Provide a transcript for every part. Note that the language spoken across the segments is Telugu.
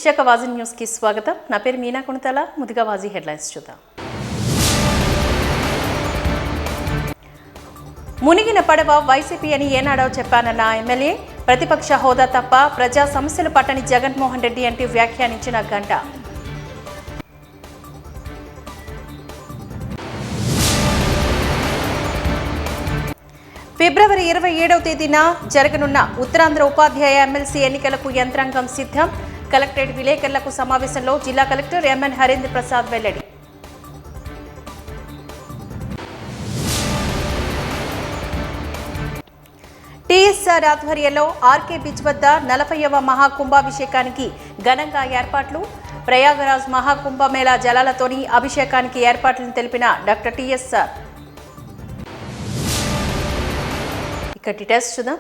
విశాఖ వాజీ న్యూస్కి స్వాగతం. నా పేరు మీనా కొణితల. ముందుగా వాజీ హెడ్లైన్స్ చూద్దాం. మునిగిన పడవ వైసీపీ అని ఏనాడో చెప్పానన్న ఎమ్మెల్యే, ప్రతిపక్ష హోదా తప్ప ప్రజా సమస్యలు పట్టని జగన్మోహన్ రెడ్డి అంటూ వ్యాఖ్యానించిన గంట. ఫిబ్రవరి 27వ తేదీన జరగనున్న ఉత్తరాంధ్ర ఉపాధ్యాయ ఎమ్మెల్సీ ఎన్నికలకు యంత్రాంగం సిద్ధం. కలెక్టరేట్ విలేకరులకు సమావేశంలో జిల్లా కలెక్టర్ ఎంఎన్ హరేంద్ర ప్రసాద్ వెల్లడి. టీఎస్ఆర్ ఆధ్వర్యంలో ఆర్కే బీచ్ వద్ద 40వ మహాకుంభాభిషేకానికి ఘనంగా ఏర్పాట్లు. ప్రయాగరాజ్ మహాకుంభమేళా జలాలతోని అభిషేకానికి ఏర్పాట్లను తెలిపిన డాక్టర్ టీఎస్ఆర్. ఇక డీటెయిల్స్ చూద్దాం.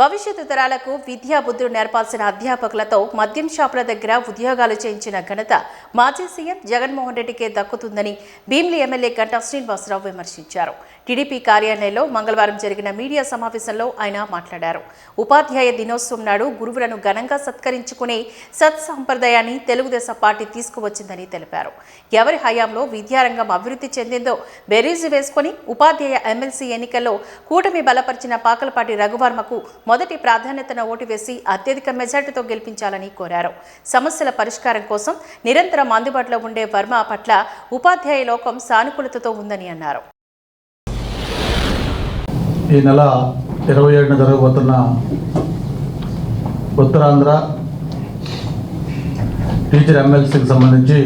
భవిష్యత్తు తరాలకు విద్యా బుద్ధులు నేర్పాల్సిన అధ్యాపకులతో మద్యం షాపుల దగ్గర ఉద్యోగాలు చేయించిన ఘనత మాజీ సీఎం జగన్మోహన్ రెడ్డికే దక్కుతుందని భీమిలి ఎమ్మెల్యే గంటా శ్రీనివాసరావు విమర్శించారు. టీడీపీ కార్యాలయంలో మంగళవారం జరిగిన మీడియా సమావేశంలో ఆయన మాట్లాడారు. ఉపాధ్యాయ దినోత్సవం నాడు గురువులను ఘనంగా సత్కరించుకునే సత్సంప్రదాయాన్ని తెలుగుదేశం పార్టీ తీసుకువచ్చిందని తెలిపారు. ఎవరి హయాంలో విద్యారంగం అభివృద్ధి చెందిందో బెరీజు వేసుకుని ఉపాధ్యాయ ఎమ్మెల్సీ ఎన్నికల్లో కూటమి బలపరిచిన పాకలపాటి రఘువర్మకు మొదటి ప్రాధాన్యతను ఓటు వేసి అత్యధిక మెజార్టీతో గెలిపించాలని కోరారు. సమస్యల పరిష్కారం కోసం నిరంతరం అందుబాటులో ఉండే వర్మ పట్ల ఉపాధ్యాయ లోకం సానుకూలతతో ఉందని అన్నారు. ఈ నెల 27న జరగబోతున్న ఉత్తరాంధ్ర టీచర్ ఎమ్మెల్సీకి సంబంధించి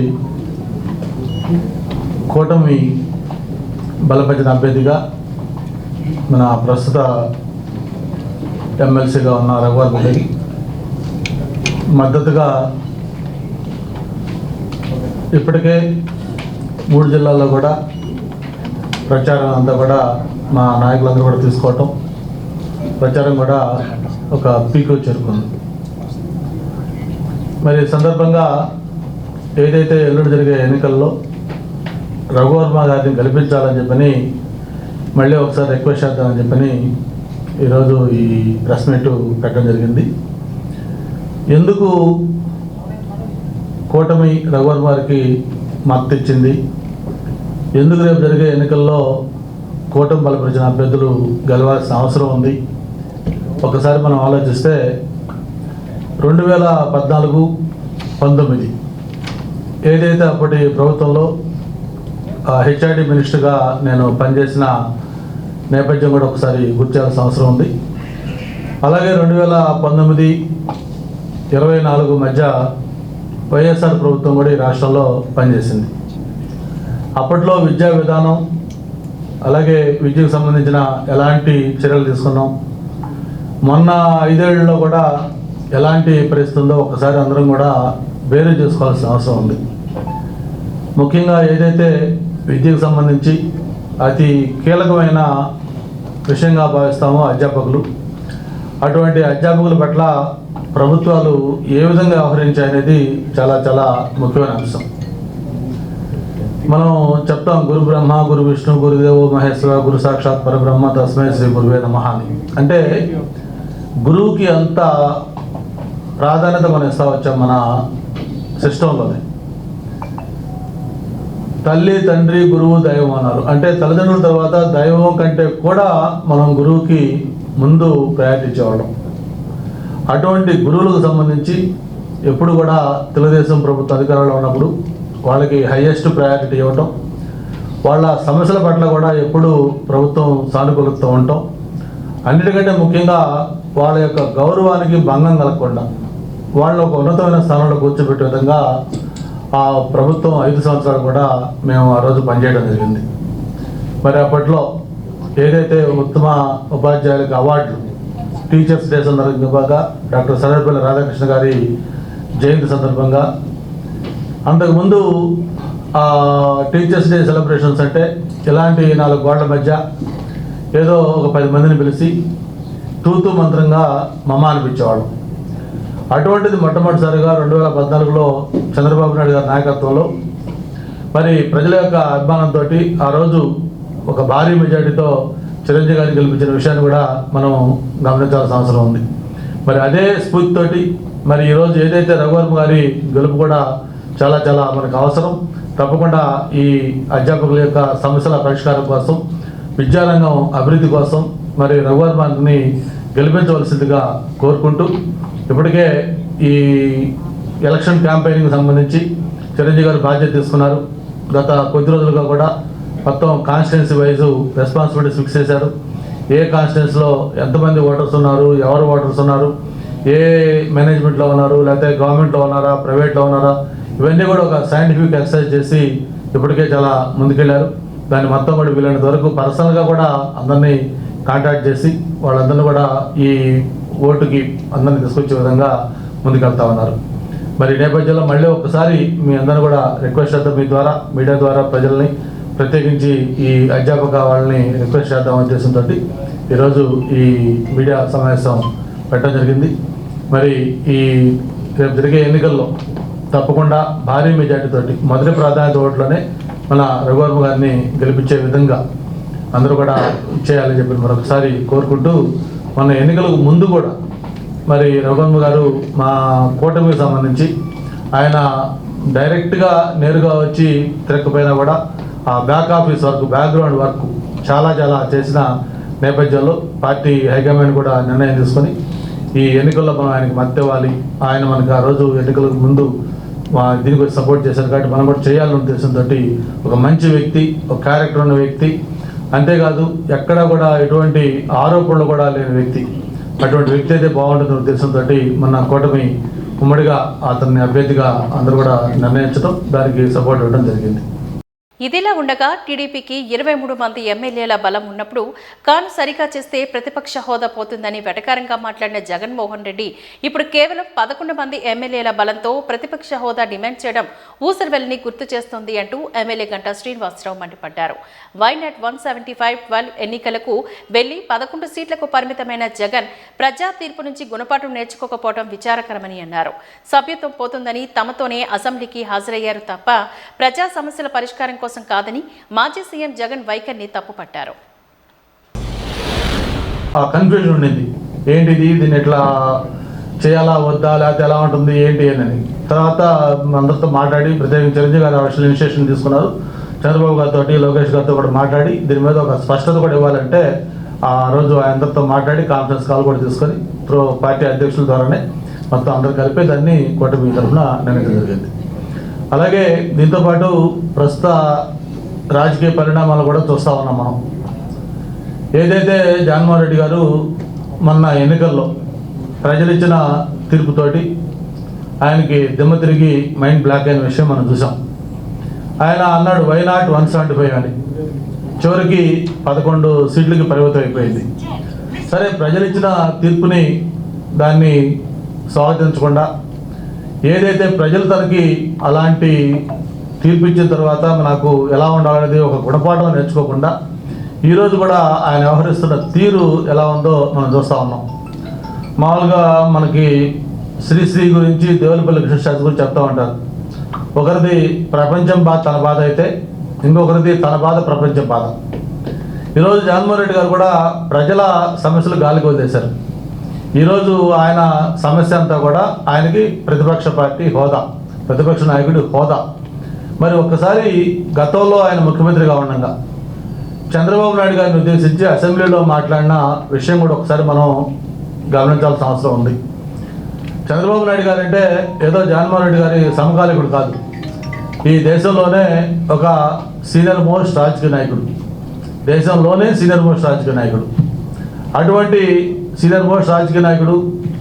కూటమి బలపరిచిన అభ్యర్థిగా మన ప్రస్తుత ఎమ్మెల్సీగా ఉన్న రఘువర్మ గారికి మద్దతుగా ఇప్పటికే 3 జిల్లాల్లో కూడా ప్రచారం అంతా కూడా మా నాయకులందరూ కూడా తీసుకోవటం, ప్రచారం కూడా ఒక పీకు చేరుకుంది. మరి ఈ సందర్భంగా ఏదైతే ఎల్లుండి జరిగే ఎన్నికల్లో రఘువర్మ గారిని గెలిపించాలని చెప్పని మళ్ళీ ఒకసారి రిక్వెస్ట్ చేద్దామని చెప్పని ఈరోజు ఈ ప్రెస్ మీట్ పెట్టడం జరిగింది. ఎందుకు కూటమి రఘువర్మ గారికి మద్దతు ఇచ్చింది, ఎందుకు రేపు జరిగే ఎన్నికల్లో కూటమి బలపరిచిన అభ్యర్థులు గెలవాల్సిన అవసరం ఉంది, ఒకసారి మనం ఆలోచిస్తే 2014-19 ఏదైతే అప్పటి ప్రభుత్వంలో హెచ్ఆర్డి మినిస్టర్గా నేను పనిచేసిన నేపథ్యం కూడా ఒకసారి గుర్తించాల్సిన అవసరం ఉంది. అలాగే 2019-24 మధ్య వైఎస్ఆర్ ప్రభుత్వం కూడా ఈ రాష్ట్రంలో పనిచేసింది. అప్పట్లో విద్యా విధానం అలాగే విద్యకు సంబంధించిన ఎలాంటి చర్యలు తీసుకున్నాం, మొన్న 5 ఏళ్లలో కూడా ఎలాంటి పరిస్థితి ఉందో ఒకసారి అందరం కూడా వేరు చేసుకోవాల్సిన అవసరం ఉంది. ముఖ్యంగా ఏదైతే విద్యకు సంబంధించి అతి కీలకమైన విషయంగా భావిస్తామో అధ్యాపకులు, అటువంటి అధ్యాపకుల పట్ల ప్రభుత్వాలు ఏ విధంగా వ్యవహరించాయనేది చాలా చాలా ముఖ్యమైన అంశం. మనం చెప్తాం గురు బ్రహ్మ గురు విష్ణు గురుదేవో మహేశ్వర గురు సాక్షాత్ పరబ్రహ్మ తస్మై శ్రీ గురువే నమః అని. అంటే గురువుకి అంత ప్రాధాన్యత మనం ఇస్తా వచ్చాం మన సిస్టంలోనే. తల్లి తండ్రి గురువు దైవం అన్నారు. అంటే తల్లిదండ్రుల తర్వాత దైవం కంటే కూడా మనం గురువుకి ముందు ప్రయారిటీ ఇచ్చేవాళ్ళం. అటువంటి గురువులకు సంబంధించి ఎప్పుడు కూడా తెలుగుదేశం ప్రభుత్వ అధికారంలో ఉన్నప్పుడు వాళ్ళకి హైయెస్ట్ ప్రయారిటీ ఇవ్వటం, వాళ్ళ సమస్యల పట్ల కూడా ఎప్పుడు ప్రభుత్వం సానుకూలతతో ఉండటం, అన్నిటికంటే ముఖ్యంగా వాళ్ళ యొక్క గౌరవానికి భంగం కలగకుండా వాళ్ళని ఒక ఉన్నతమైన స్థానంలో కూర్చోబెట్టే విధంగా ఆ ప్రభుత్వం 5 సంవత్సరాలు కూడా మేము ఆ రోజు పనిచేయడం జరిగింది. మరి అప్పట్లో ఏదైతే ఉత్తమ ఉపాధ్యాయులకు అవార్డులు టీచర్స్ డే సందర్భంగా డాక్టర్ సర్వేపల్లి రాధాకృష్ణ గారి జయంతి సందర్భంగా, అంతకుముందు టీచర్స్ డే సెలబ్రేషన్స్ అంటే ఇలాంటి 4 గోడల మధ్య ఏదో ఒక 10 మందిని పిలిచి తూతూ మంత్రంగా మమ అనిపించేవాళ్ళం. అటువంటిది మొట్టమొదటిసారిగా 2014లో చంద్రబాబు నాయుడు గారి నాయకత్వంలో మరి ప్రజల యొక్క అభిమానంతో ఆ రోజు ఒక భారీ మెజార్టీతో చిరంజీవి గారిని గెలిపించిన విషయాన్ని కూడా మనం గమనించాల్సిన అవసరం ఉంది. మరి అదే స్ఫూర్తితోటి మరి ఈరోజు ఏదైతే రఘువర్మ గారి గెలుపు కూడా చాలా చాలా మనకు అవసరం. తప్పకుండా ఈ అధ్యాపకుల యొక్క సమస్యల పరిష్కారం కోసం, విద్యారంగం అభివృద్ధి కోసం మరి రఘువర్మని గెలిపించవలసిందిగా కోరుకుంటూ, ఇప్పటికే ఈ ఎలక్షన్ క్యాంపెయినింగ్ సంబంధించి చిరంజీవి గారు బాధ్యత తీసుకున్నారు. గత కొద్ది రోజులుగా కూడా మొత్తం కాన్స్టిట్యున్సీ వైజు రెస్పాన్సిబిలిటీస్ ఫిక్స్ చేశారు. ఏ కాన్స్టిట్యున్సీలో ఎంతమంది ఓటర్స్ ఉన్నారు, ఎవరు ఓటర్స్ ఉన్నారు, ఏ మేనేజ్మెంట్లో ఉన్నారు, లేకపోతే గవర్నమెంట్లో ఉన్నారా, ప్రైవేట్లో ఉన్నారా, ఇవన్నీ కూడా ఒక సైంటిఫిక్ ఎక్సర్సైజ్ చేసి ఇప్పటికే చాలా ముందుకెళ్ళారు. దాన్ని మొత్తం కూడా వీలైనంత వరకు పర్సనల్గా కూడా అందరినీ కాంటాక్ట్ చేసి వాళ్ళందరినీ కూడా ఈ ఓటుకి అందరినీ తీసుకొచ్చే విధంగా ముందుకెళ్తా ఉన్నారు. మరి ఈ నేపథ్యంలో మళ్ళీ ఒకసారి మీ అందరూ కూడా రిక్వెస్ట్ చేద్దాం, మీ ద్వారా మీడియా ద్వారా ప్రజల్ని, ప్రత్యేకించి ఈ అధ్యాపక వాళ్ళని రిక్వెస్ట్ చేద్దాం ఉద్దేశంతో ఈరోజు ఈ మీడియా సమావేశం పెట్టడం జరిగింది. మరి ఈ రేపు జరిగే ఎన్నికల్లో తప్పకుండా భారీ మెజార్టీతోటి మొదటి ప్రాధాన్యత ఓట్లోనే మన రఘువర్మ గారిని గెలిపించే విధంగా అందరూ కూడా చేయాలని చెప్పి మరొకసారి కోరుకుంటూ, మన ఎన్నికలకు ముందు కూడా మరి రఘువర్మ గారు మా కూటమికి సంబంధించి ఆయన డైరెక్ట్గా నేరుగా వచ్చి తిరగకపోయినా కూడా ఆ back office work, background work చాలా చాలా చేసిన నేపథ్యంలో పార్టీ హైకమాండ్ కూడా నిర్ణయం తీసుకొని ఈ ఎన్నికల్లో మనం ఆయనకి మద్దతు ఇవ్వాలి. ఆయన మనకు ఆ రోజు ఎన్నికలకు ముందు దీనికి సపోర్ట్ చేశారు కాబట్టి మనం కూడా చేయాలనే ఉద్దేశంతో ఒక మంచి వ్యక్తి, ఒక క్యారెక్టర్ ఉన్న వ్యక్తి, అంతేకాదు ఎక్కడా కూడా ఎటువంటి ఆరోపణలు కూడా లేని వ్యక్తి, అటువంటి వ్యక్తి అయితే బాగుంటుందనే ఉద్దేశంతో మన కూటమి ఉమ్మడిగా అతన్ని అభ్యర్థిగా అందరూ కూడా నిర్ణయించడం, దానికి సపోర్ట్ ఇవ్వడం జరిగింది. ఇదిలా ఉండగా టీడీపీకి 23 మంది ఎమ్మెల్యేల బలం ఉన్నప్పుడు కాను సరిగా చేస్తే ప్రతిపక్ష హోదా పోతుందని వెటకారంగా మాట్లాడిన జగన్మోహన్ రెడ్డి ఇప్పుడు కేవలం 11 మంది ఎమ్మెల్యేల బలంతో ప్రతిపక్ష హోదా డిమాండ్ చేయడం ఊసరవెల్లిని గుర్తు చేస్తోంది అంటూ ఎమ్మెల్యే గంటా శ్రీనివాసరావు మండిపడ్డారు. వైనాట్ 175-12 ఎన్నికలకు వెళ్లి 11 సీట్లకు పరిమితమైన జగన్ ప్రజా తీర్పు నుంచి గుణపాఠం నేర్చుకోకపోవడం విచారకరమని అన్నారు. సభ్యత్వం పోతుందని తమతోనే అసెంబ్లీకి హాజరయ్యారు తప్ప ప్రజా సమస్యల పరిష్కారం కోసం కాదని మాజీ సీఎం జగన్ వైఖరిని తప్పుపట్టారు. కన్ఫ్యూజన్ ఉండింది, ఏంటిది, దీన్ని ఎట్లా చేయాలా వద్దా, లేకపోతే ఎలా ఉంటుంది ఏంటి అని. తర్వాత అందరితో మాట్లాడి, ప్రత్యేకించి చిరంజీవి గారు అసలు ఇనిషియేషన్ తీసుకున్నారు. చంద్రబాబు గారితో, లోకేష్ గారితో కూడా మాట్లాడి దీని మీద ఒక స్పష్టత కూడా ఇవ్వాలంటే ఆ రోజు అందరితో మాట్లాడి కాన్ఫరెన్స్ కాల్ కూడా తీసుకొని పార్టీ అధ్యక్షుల ద్వారానే మొత్తం అందరూ కలిపి దాన్ని కూటమి తరఫున నిర్ణయించడం జరిగింది. అలాగే దీంతోపాటు ప్రస్తుత రాజకీయ పరిణామాలు కూడా చూస్తూ ఉన్నాం మనం. ఏదైతే జగన్మోహన్ రెడ్డి గారు మొన్న ఎన్నికల్లో ప్రజలు ఇచ్చిన తీర్పుతోటి ఆయనకి దిమ్మ తిరిగి మైండ్ బ్లాక్ అయిన విషయం మనం చూసాం. ఆయన అన్నాడు వైనాట్ 175 అని, చివరికి 11 సీట్లకి పరిమితం అయిపోయింది. సరే, ప్రజలు ఇచ్చిన తీర్పుని దాన్ని స్వాగతించకుండా, ఏదైతే ప్రజలు తనకి అలాంటి తీర్పు ఇచ్చిన తర్వాత నాకు ఎలా ఉండాలనేది ఒక గుణపాఠం నేర్చుకోకుండా ఈరోజు కూడా ఆయన వ్యవహరిస్తున్న తీరు ఎలా ఉందో మనం చూస్తూ ఉన్నాం. మామూలుగా మనకి శ్రీశ్రీ గురించి, దేవులపల్లి కృష్ణశాస్త్రి గురించి చెప్తూ ఉంటారు. ఒకరిది ప్రపంచం బాధ తన బాధ అయితే, ఇంకొకరిది తన బాధ ప్రపంచం బాధ. ఈరోజు జగన్మోహన్ రెడ్డి గారు కూడా ప్రజల సమస్యలు గాలికి వదిలేశారు. ఈరోజు ఆయన సమస్య అంతా కూడా ఆయనకి ప్రతిపక్ష పార్టీ హోదా, ప్రతిపక్ష నాయకుడి హోదా. మరి ఒక్కసారి గతంలో ఆయన ముఖ్యమంత్రిగా ఉండగా చంద్రబాబు నాయుడు గారిని ఉద్దేశించి అసెంబ్లీలో మాట్లాడిన విషయం కూడా ఒకసారి మనం గమనించాల్సిన అవసరం ఉంది. చంద్రబాబు నాయుడు గారు అంటే ఏదో జగన్మోహన్ రెడ్డి గారి సమకాలీకుడు కాదు, ఈ దేశంలోనే ఒక సీనియర్ మోస్ట్ రాజకీయ నాయకుడు, దేశంలోనే సీనియర్ మోస్ట్ రాజకీయ నాయకుడు. అటువంటి సీనియర్ మోస్ట్ రాజకీయ నాయకుడు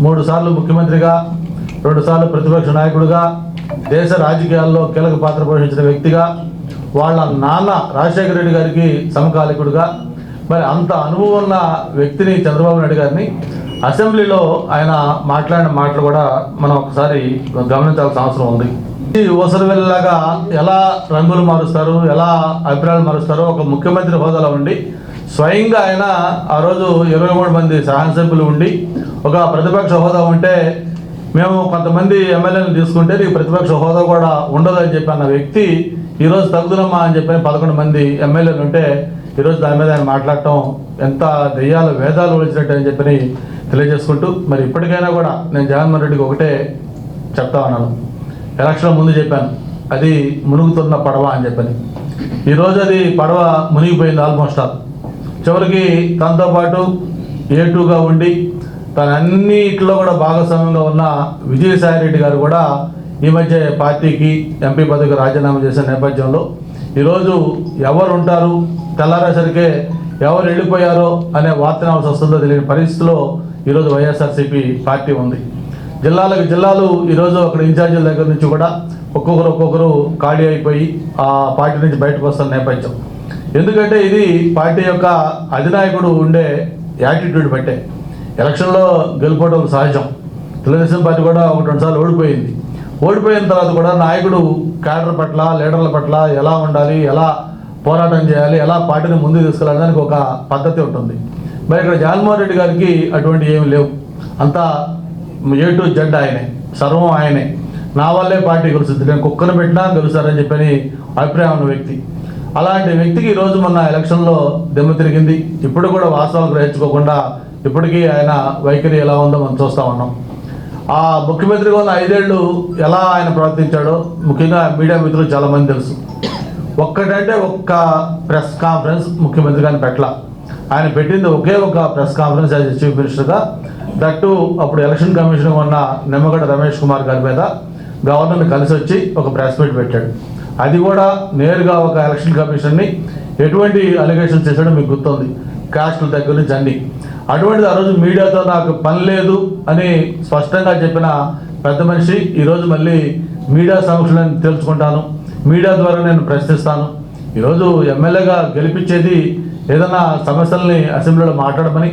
3 సార్లు ముఖ్యమంత్రిగా, 2 సార్లు ప్రతిపక్ష నాయకుడిగా, దేశ రాజకీయాల్లో కీలక పాత్ర పోషించిన వ్యక్తిగా, వాళ్ళ నాన్న రాజశేఖర రెడ్డి గారికి సమకాలికుడిగా, మరి అంత అనుభవం ఉన్న వ్యక్తిని చంద్రబాబు నాయుడు గారిని అసెంబ్లీలో ఆయన మాట్లాడిన మాటలు కూడా మనం ఒకసారి గమనించాల్సిన అవసరం ఉంది. ఈ ఊసరవెల్లిలాగా ఎలా రంగులు మారుస్తారు, ఎలా అభిప్రాయాలు మారుస్తారో ఒక ముఖ్యమంత్రి హోదాలో ఉండి స్వయంగా ఆయన ఆ రోజు 23 మంది శాసనసభ్యులు ఉండి ఒక ప్రతిపక్ష హోదా ఉంటే మేము కొంతమంది ఎమ్మెల్యేలు తీసుకుంటే నీకు ప్రతిపక్ష హోదా కూడా ఉండదు అని చెప్పి అన్న వ్యక్తి ఈరోజు తగ్గుదమ్మా అని చెప్పి 11 మంది ఎమ్మెల్యేలు ఉంటే ఈరోజు దాని మీద ఆయన మాట్లాడటం ఎంత దెయ్యాలు వేదాలు ఒలిచినట్టు అని చెప్పి తెలియజేసుకుంటూ మరి ఇప్పటికైనా కూడా నేను జగన్మోహన్ రెడ్డికి ఒకటే చెప్తా ఉన్నాను. ఎలక్షన్ ముందు చెప్పాను, అది మునుగుతున్న పడవ అని చెప్పని. ఈరోజు అది పడవ మునిగిపోయింది ఆల్మోస్ట్ ఆల్. చివరికి తనతో పాటు A2గా ఉండి తన అన్నిట్లో కూడా భాగస్వామ్యంగా ఉన్న విజయసాయి రెడ్డి గారు కూడా ఈ మధ్య పార్టీకి ఎంపీ పదవికి రాజీనామా చేసిన నేపథ్యంలో ఈరోజు ఎవరు ఉంటారు, తెల్లారేసరికే ఎవరు వెళ్ళిపోయారో అనే వార్తనాల్సి వస్తుందో తెలియని పరిస్థితిలో ఈరోజు వైఎస్ఆర్సీపీ పార్టీ ఉంది. జిల్లాలు ఈరోజు అక్కడ ఇన్ఛార్జీల దగ్గర నుంచి కూడా ఒక్కొక్కరు ఖాళీ అయిపోయి ఆ పార్టీ నుంచి బయటకు వస్తున్న నేపథ్యం. ఎందుకంటే ఇది పార్టీ యొక్క అధినాయకుడు ఉండే యాటిట్యూడ్ బట్టే. ఎలక్షన్లో గెలుపోవడం సహజం. తెలుగుదేశం పార్టీ కూడా 1-2 సార్లు ఓడిపోయిన తర్వాత కూడా నాయకుడు క్యాడర్ పట్ల, లీడర్ల పట్ల ఎలా ఉండాలి, ఎలా పోరాటం చేయాలి, ఎలా పార్టీని ముందుకు తీసుకెళ్ళడానికి ఒక పద్ధతి ఉంటుంది. మరి ఇక్కడ జగన్మోహన్ రెడ్డి గారికి అటువంటి ఏమి లేవు. అంతా A to Z ఆయనే, సర్వం ఆయనే. నా వల్లే పార్టీ గెలుస్తుంది, నేను కుక్కను పెట్టినా గెలుస్తారని చెప్పని అభిప్రాయం ఉన్న వ్యక్తి. అలాంటి వ్యక్తికి ఈరోజు మొన్న ఎలక్షన్లో దెమ్మ తిరిగింది. ఇప్పుడు కూడా వాస్తవాలు గ్రహించుకోకుండా ఇప్పటికీ ఆయన వైఖరి ఎలా ఉందో మనం చూస్తూ ఉన్నాం. ఆ ముఖ్యమంత్రిగా ఉన్న 5 ఏళ్ళు ఎలా ఆయన ప్రవర్తించాడో ముఖ్యంగా మీడియా మిత్రులు చాలామంది తెలుసు. ఒక్క ప్రెస్ కాన్ఫరెన్స్ ముఖ్యమంత్రి గారిని పెట్టాల. ఆయన పెట్టింది ఒకే ఒక ప్రెస్ కాన్ఫరెన్స్ యాజ్ చీఫ్ మినిస్టర్గా. దట్టు అప్పుడు ఎలక్షన్ కమిషన్ ఉన్న నిమ్మగడ్డ రమేష్ కుమార్ గారి మీద గవర్నర్ని కలిసి వచ్చి ఒక ప్రెస్ మీట్ పెట్టాడు. అది కూడా నేరుగా ఒక ఎలక్షన్ కమిషన్ని ఎటువంటి అలిగేషన్స్ చేశాడో మీకు గుర్తుంది, క్యాస్టుల దగ్గర నుంచి అన్ని. అటువంటిది ఆ రోజు మీడియాతో నాకు పని లేదు అని స్పష్టంగా చెప్పిన పెద్ద మనిషి ఈరోజు మళ్ళీ మీడియా సమక్షంలో నేను తెలుసుకుంటాను, మీడియా ద్వారా నేను ప్రశ్నిస్తాను. ఈరోజు ఎమ్మెల్యేగా గెలిపించేది ఏదైనా సమస్యల్ని అసెంబ్లీలో మాట్లాడమని.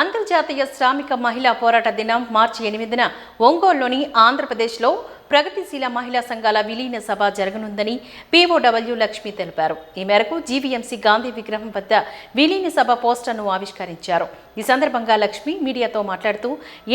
అంతర్జాతీయ శ్రామిక మహిళా పోరాట దినం మార్చి 8న ఒంగోలులోని ఆంధ్రప్రదేశ్లో ప్రగతిశీల మహిళా సంఘాల విలీన సభ జరగనుందని POW లక్ష్మి తెలిపారు. ఈ మేరకు జీవీఎంసీ గాంధీ విగ్రహం వద్ద విలీన సభ పోస్టర్ను ఆవిష్కరించారు. ఈ సందర్భంగా లక్ష్మి మీడియాతో మాట్లాడుతూ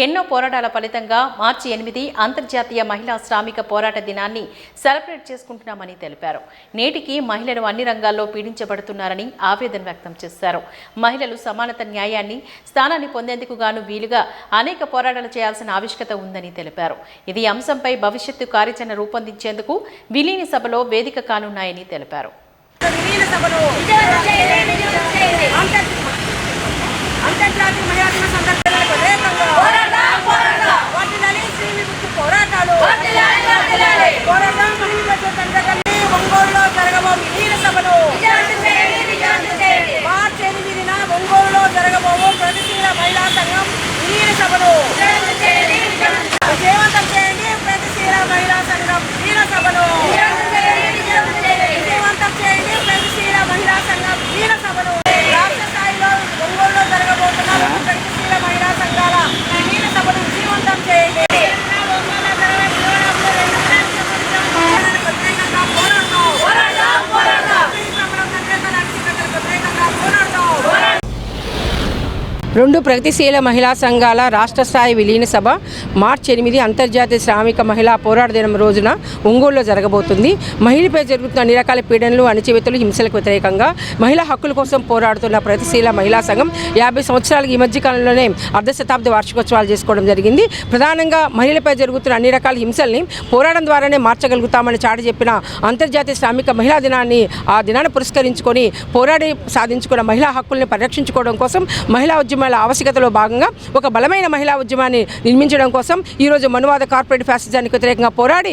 ఎన్నో పోరాటాల ఫలితంగా మార్చి 8 అంతర్జాతీయ మహిళా శ్రామిక పోరాట దినాన్ని సెలబ్రేట్ చేసుకుంటున్నామని తెలిపారు. నేటికి మహిళలు అన్ని రంగాల్లో పీడించబడుతున్నారని ఆవేదన వ్యక్తం చేశారు. మహిళలు సమానత న్యాయాన్ని, స్థానాన్ని పొందేందుకు గాను వీలుగా అనేక పోరాటాలు చేయాల్సిన ఆవశ్యకత ఉందని తెలిపారు. ఇది అంశంపై భవిష్యత్తు కార్యాచరణ రూపొందించేందుకు విలీన సభలో వేదిక కానున్నాయని తెలిపారు. అంతర్జాతీయ మహిళా దిన సందర్భంగా ఒంగోలులో జరగబో విలీన సభను మార్చి 8న ఒంగోలులో జరగబోవు ప్రగతిశీల మహిళా సంఘం విలీన సభను విజయవంతం చేయండి. ప్రగతిశీల మహిళా సంఘం విలీన సభను విజయవంతం చేయండి. ప్రగతిశీల మహిళా సంఘం విలీన సభను రాష్ట్ర స్థాయిలో ఒంగోలులో జరగబోతున్న ప్రగతిశీల మహిళా సంఘాల విలీన సభను విజయవంతం చేయండి. రెండు ప్రగతిశీల మహిళా సంఘాల రాష్ట్ర స్థాయి విలీన సభ మార్చి 8 అంతర్జాతీయ శ్రామిక మహిళా పోరాట దినం రోజున ఒంగోలులో జరగబోతుంది. మహిళపై జరుగుతున్న అన్ని రకాల పీడనలు, అణచివేతలు, హింసలకు వ్యతిరేకంగా మహిళా హక్కుల కోసం పోరాడుతున్న ప్రగతిశీల మహిళా సంఘం 50 సంవత్సరాలకు ఈ మధ్య కాలంలోనే అర్ధశతాబ్ద వార్షికోత్సవాలు చేసుకోవడం జరిగింది. ప్రధానంగా మహిళలపై జరుగుతున్న అన్ని రకాల హింసల్ని పోరాటం ద్వారానే మార్చగలుగుతామని చాటి చెప్పిన అంతర్జాతీయ శ్రామిక మహిళా దినాన్ని ఆ దినాన్ని పురస్కరించుకొని పోరాడి సాధించుకున్న మహిళా హక్కుల్ని పరిరక్షించుకోవడం కోసం మహిళా ఉద్యమ ఆవశ్యకతలో భాగంగా ఒక బలమైన మహిళా ఉద్యమాన్ని నిర్మించడం కోసం ఈరోజు మనువాద కార్పొరేట్ ఫ్యాసిజానికి వ్యతిరేకంగా పోరాడి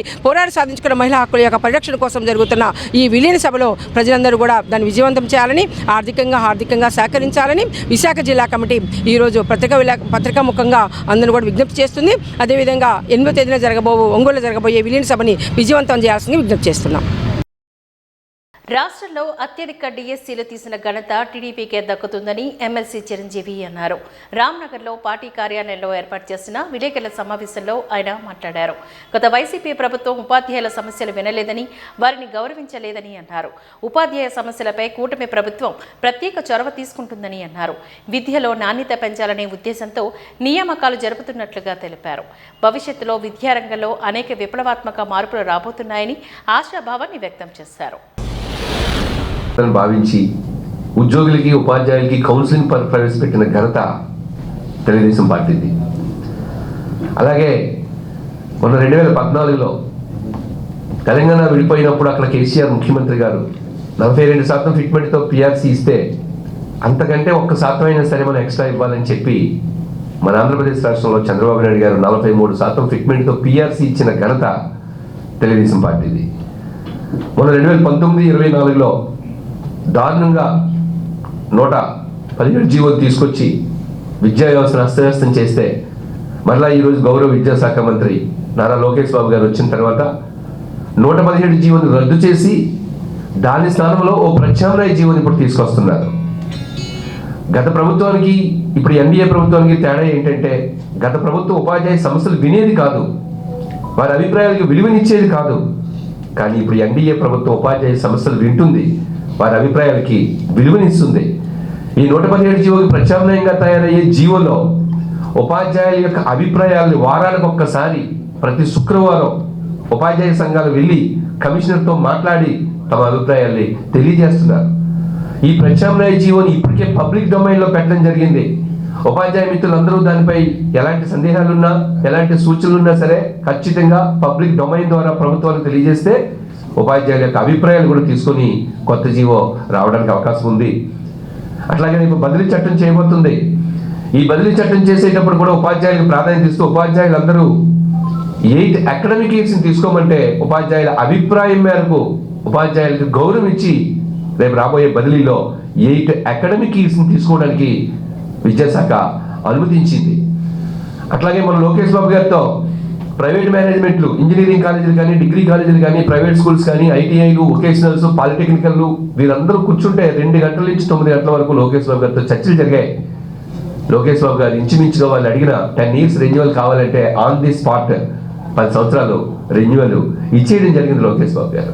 సాధించుకున్న మహిళా హక్కుల యొక్క పరిరక్షణ కోసం జరుగుతున్న ఈ విలీన సభలో ప్రజలందరూ కూడా దాన్ని విజయవంతం చేయాలని, ఆర్థికంగా సహకరించాలని విశాఖ జిల్లా కమిటీ ఈరోజు పత్రికా ముఖంగా అందరూ కూడా విజ్ఞప్తి చేస్తుంది. అదేవిధంగా 8వ తేదీన ఒంగోలులో జరగబోయే విలీన సభని విజయవంతం చేయాల్సింది విజ్ఞప్తి చేస్తున్నాం. రాష్ట్రంలో అత్యధిక డిఎస్సీలు తీసిన ఘనత టీడీపీకే దక్కుతుందని ఎమ్మెల్సీ చిరంజీవి అన్నారు. రామ్నగర్లో పార్టీ కార్యాలయంలో ఏర్పాటు చేసిన విలేకరుల సమావేశంలో ఆయన మాట్లాడారు. గత వైసీపీ ప్రభుత్వం ఉపాధ్యాయుల సమస్యలు వినలేదని, వారిని గౌరవించలేదని అన్నారు. ఉపాధ్యాయ సమస్యలపై కూటమి ప్రభుత్వం ప్రత్యేక చొరవ తీసుకుంటుందని అన్నారు. విద్యలో నాణ్యత పెంచాలనే ఉద్దేశంతో నియామకాలు జరుపుతున్నట్లుగా తెలిపారు. భవిష్యత్తులో విద్యారంగంలో అనేక విప్లవాత్మక మార్పులు రాబోతున్నాయని ఆశాభావాన్ని వ్యక్తం చేశారు. భావించి ఉద్యోగులకి, ఉపాధ్యాయులకి కౌన్సిలింగ్ ప్రవేశపెట్టిన ఘనత తెలుగుదేశం పార్టీది. అలాగే మొన్న 2014లో తెలంగాణ విడిపోయినప్పుడు అక్కడ కేసీఆర్ ముఖ్యమంత్రి గారు 42% ఫిట్మెంట్తో పిఆర్సీ ఇస్తే అంతకంటే 1% అయినా సరే మనం ఎక్స్ట్రా ఇవ్వాలని చెప్పి మన ఆంధ్రప్రదేశ్ రాష్ట్రంలో చంద్రబాబు నాయుడు గారు 43% ఫిట్మెంట్తో పిఆర్సీ ఇచ్చిన ఘనత తెలుగుదేశం పార్టీది. మొన్న 2019-24లో దారుణంగా 117 జీవోలు తీసుకొచ్చి విద్యా వ్యవస్థను అస్తవ్యస్తం చేస్తే మరలా ఈరోజు గౌరవ విద్యాశాఖ మంత్రి నారా లోకేష్ బాబు గారు వచ్చిన తర్వాత 117 జీవోని రద్దు చేసి దాని స్థానంలో ఓ ప్రత్యామ్నాయ జీవోని ఇప్పుడు తీసుకొస్తున్నారు. గత ప్రభుత్వానికి ఇప్పుడు ఎన్డీఏ ప్రభుత్వానికి తేడా ఏంటంటే గత ప్రభుత్వం ఉపాధ్యాయ సమస్యలు వినేది కాదు, వారి అభిప్రాయాలకు విలువనిచ్చేది కాదు. కానీ ఇప్పుడు ఎన్డీఏ ప్రభుత్వం ఉపాధ్యాయ సమస్యలు వింటుంది, వారి అభిప్రాయాలకి విలువనిస్తుంది. ఈ 117 జీవోకి ప్రత్యామ్నాయంగా తయారయ్యే జీవోలో ఉపాధ్యాయుల యొక్క అభిప్రాయాలను వారానికి ఒక్కసారి ప్రతి శుక్రవారం ఉపాధ్యాయ సంఘాలు వెళ్ళి కమిషనర్తో మాట్లాడి తమ అభిప్రాయాల్ని తెలియజేస్తున్నారు. ఈ ప్రత్యామ్నాయ జీవోని ఇప్పటికే పబ్లిక్ డొమైన్లో పెట్టడం జరిగింది. ఉపాధ్యాయ మిత్రులందరూ దానిపై ఎలాంటి సందేహాలున్నా ఎలాంటి సూచనలున్నా సరే ఖచ్చితంగా పబ్లిక్ డొమైన్ ద్వారా ప్రభుత్వానికి తెలియజేస్తే ఉపాధ్యాయుల యొక్క అభిప్రాయాలు కూడా తీసుకొని కొత్త జీవో రావడానికి అవకాశం ఉంది. అట్లాగే ఇప్పుడు బదిలీ చట్టం చేయబోతుంది. ఈ బదిలీ చట్టం చేసేటప్పుడు కూడా ఉపాధ్యాయులకు ప్రాధాన్యత ఇస్తూ ఉపాధ్యాయులందరూ 8 అకాడమిక్ ఇయర్స్ని తీసుకోమంటే ఉపాధ్యాయుల అభిప్రాయం మేరకు ఉపాధ్యాయులకు గౌరవం ఇచ్చి రేపు రాబోయే బదిలీలో 8 అకాడమిక్ ఇయర్స్ని తీసుకోవడానికి విద్యాశాఖ అనుమతించింది. అట్లాగే మన లోకేష్ బాబు గారితో ప్రైవేట్ మేనేజ్మెంట్లు, ఇంజనీరింగ్ కాలేజీలు కానీ, డిగ్రీ కాలేజీలు కానీ, ప్రైవేట్ స్కూల్స్ కానీ, ఐటీఐలు, వొకేషనల్స్, పాలిటెక్నికల్లు వీరందరూ కూర్చుంటే 2 గంటల నుంచి 9 గంటల వరకు లోకేష్ బాబు గారితో చర్చలు జరిగాయి. లోకేష్ బాబు గారు ఇంచుమించుగా వాళ్ళు అడిగిన 10 ఇయర్స్ రెన్యువల్ కావాలంటే ఆన్ ది స్పాట్ 10 సంవత్సరాలు రెన్యువల్ ఇచ్చేయడం జరిగింది లోకేష్ బాబు గారు.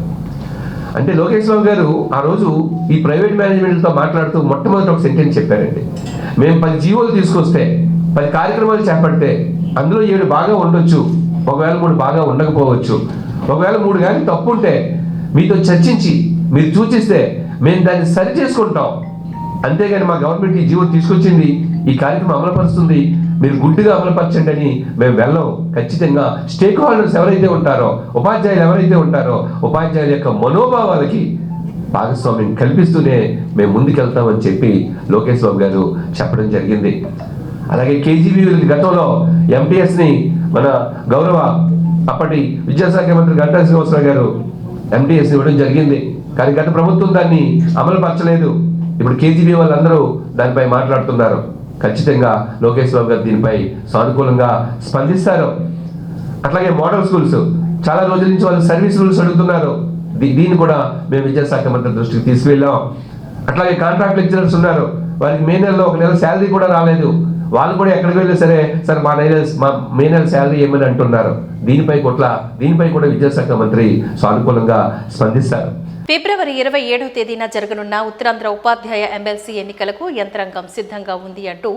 అంటే లోకేష్ బాబు గారు ఆ రోజు ఈ ప్రైవేట్ మేనేజ్మెంట్తో మాట్లాడుతూ మొట్టమొదటి ఒక సెంటెన్స్ చెప్పారండి. మేము 10 జీవోలు తీసుకొస్తే 10 కార్యక్రమాలు చేపడితే అందులో 7 బాగా ఉండొచ్చు, ఒకవేళ 3 బాగా ఉండకపోవచ్చు. ఒకవేళ 3 కానీ తప్పు ఉంటే మీతో చర్చించి మీరు సూచిస్తే మేము దాన్ని సరి చేసుకుంటాం. అంతేగాని మా గవర్నమెంట్ ఈ జీవో తీసుకొచ్చింది, ఈ కార్యక్రమం అమలుపరుస్తుంది, మీరు గుడ్డుగా అమలుపరచండి అని మేము వెళ్ళం. ఖచ్చితంగా స్టేక్ హోల్డర్స్ ఎవరైతే ఉంటారో, ఉపాధ్యాయులు ఎవరైతే ఉంటారో ఉపాధ్యాయుల యొక్క మనోభావాలకి భాగస్వామ్యం కల్పిస్తూనే మేము ముందుకెళ్తామని చెప్పి లోకేష్ బాబు గారు చెప్పడం జరిగింది. అలాగే కేజీబీవీలకి గతంలో ఎంటీఎస్ని మన గౌరవ అప్పటి విద్యాశాఖ మంత్రి గంటా శ్రీనివాసరావు గారు ఎంటీఎస్ని ఇవ్వడం జరిగింది. కానీ గత ప్రభుత్వం దాన్ని అమలుపరచలేదు. ఇప్పుడు కేజీబీ వాళ్ళందరూ దానిపై మాట్లాడుతున్నారు. ఖచ్చితంగా లోకేష్ బాబు గారు దీనిపై సానుకూలంగా స్పందిస్తారు. అట్లాగే మోడల్ స్కూల్స్ చాలా రోజుల నుంచి వాళ్ళు సర్వీస్ రూల్స్ అడుగుతున్నారు. దీన్ని కూడా మేము విద్యాశాఖ మంత్రి దృష్టికి తీసుకువెళ్ళాం. అట్లాగే కాంట్రాక్ట్ లెక్చరర్స్ ఉన్నారు, వారికి మే నెలలో 1 నెల శాలరీ కూడా రాలేదు. వాళ్ళు కూడా ఎక్కడికి వెళ్ళినా సరే సార్ మా మే నెల శాలరీ ఏమని అంటున్నారు. దీనిపై కూడా విద్యాశాఖ మంత్రి సానుకూలంగా స్పందిస్తారు. ఫిబ్రవరి 27వ తేదీన జరగనున్న ఉత్తరాంధ్ర ఉపాధ్యాయ ఎమ్మెల్సీ ఎన్నికలకు యంత్రాంగం సిద్ధంగా ఉంది అంటూ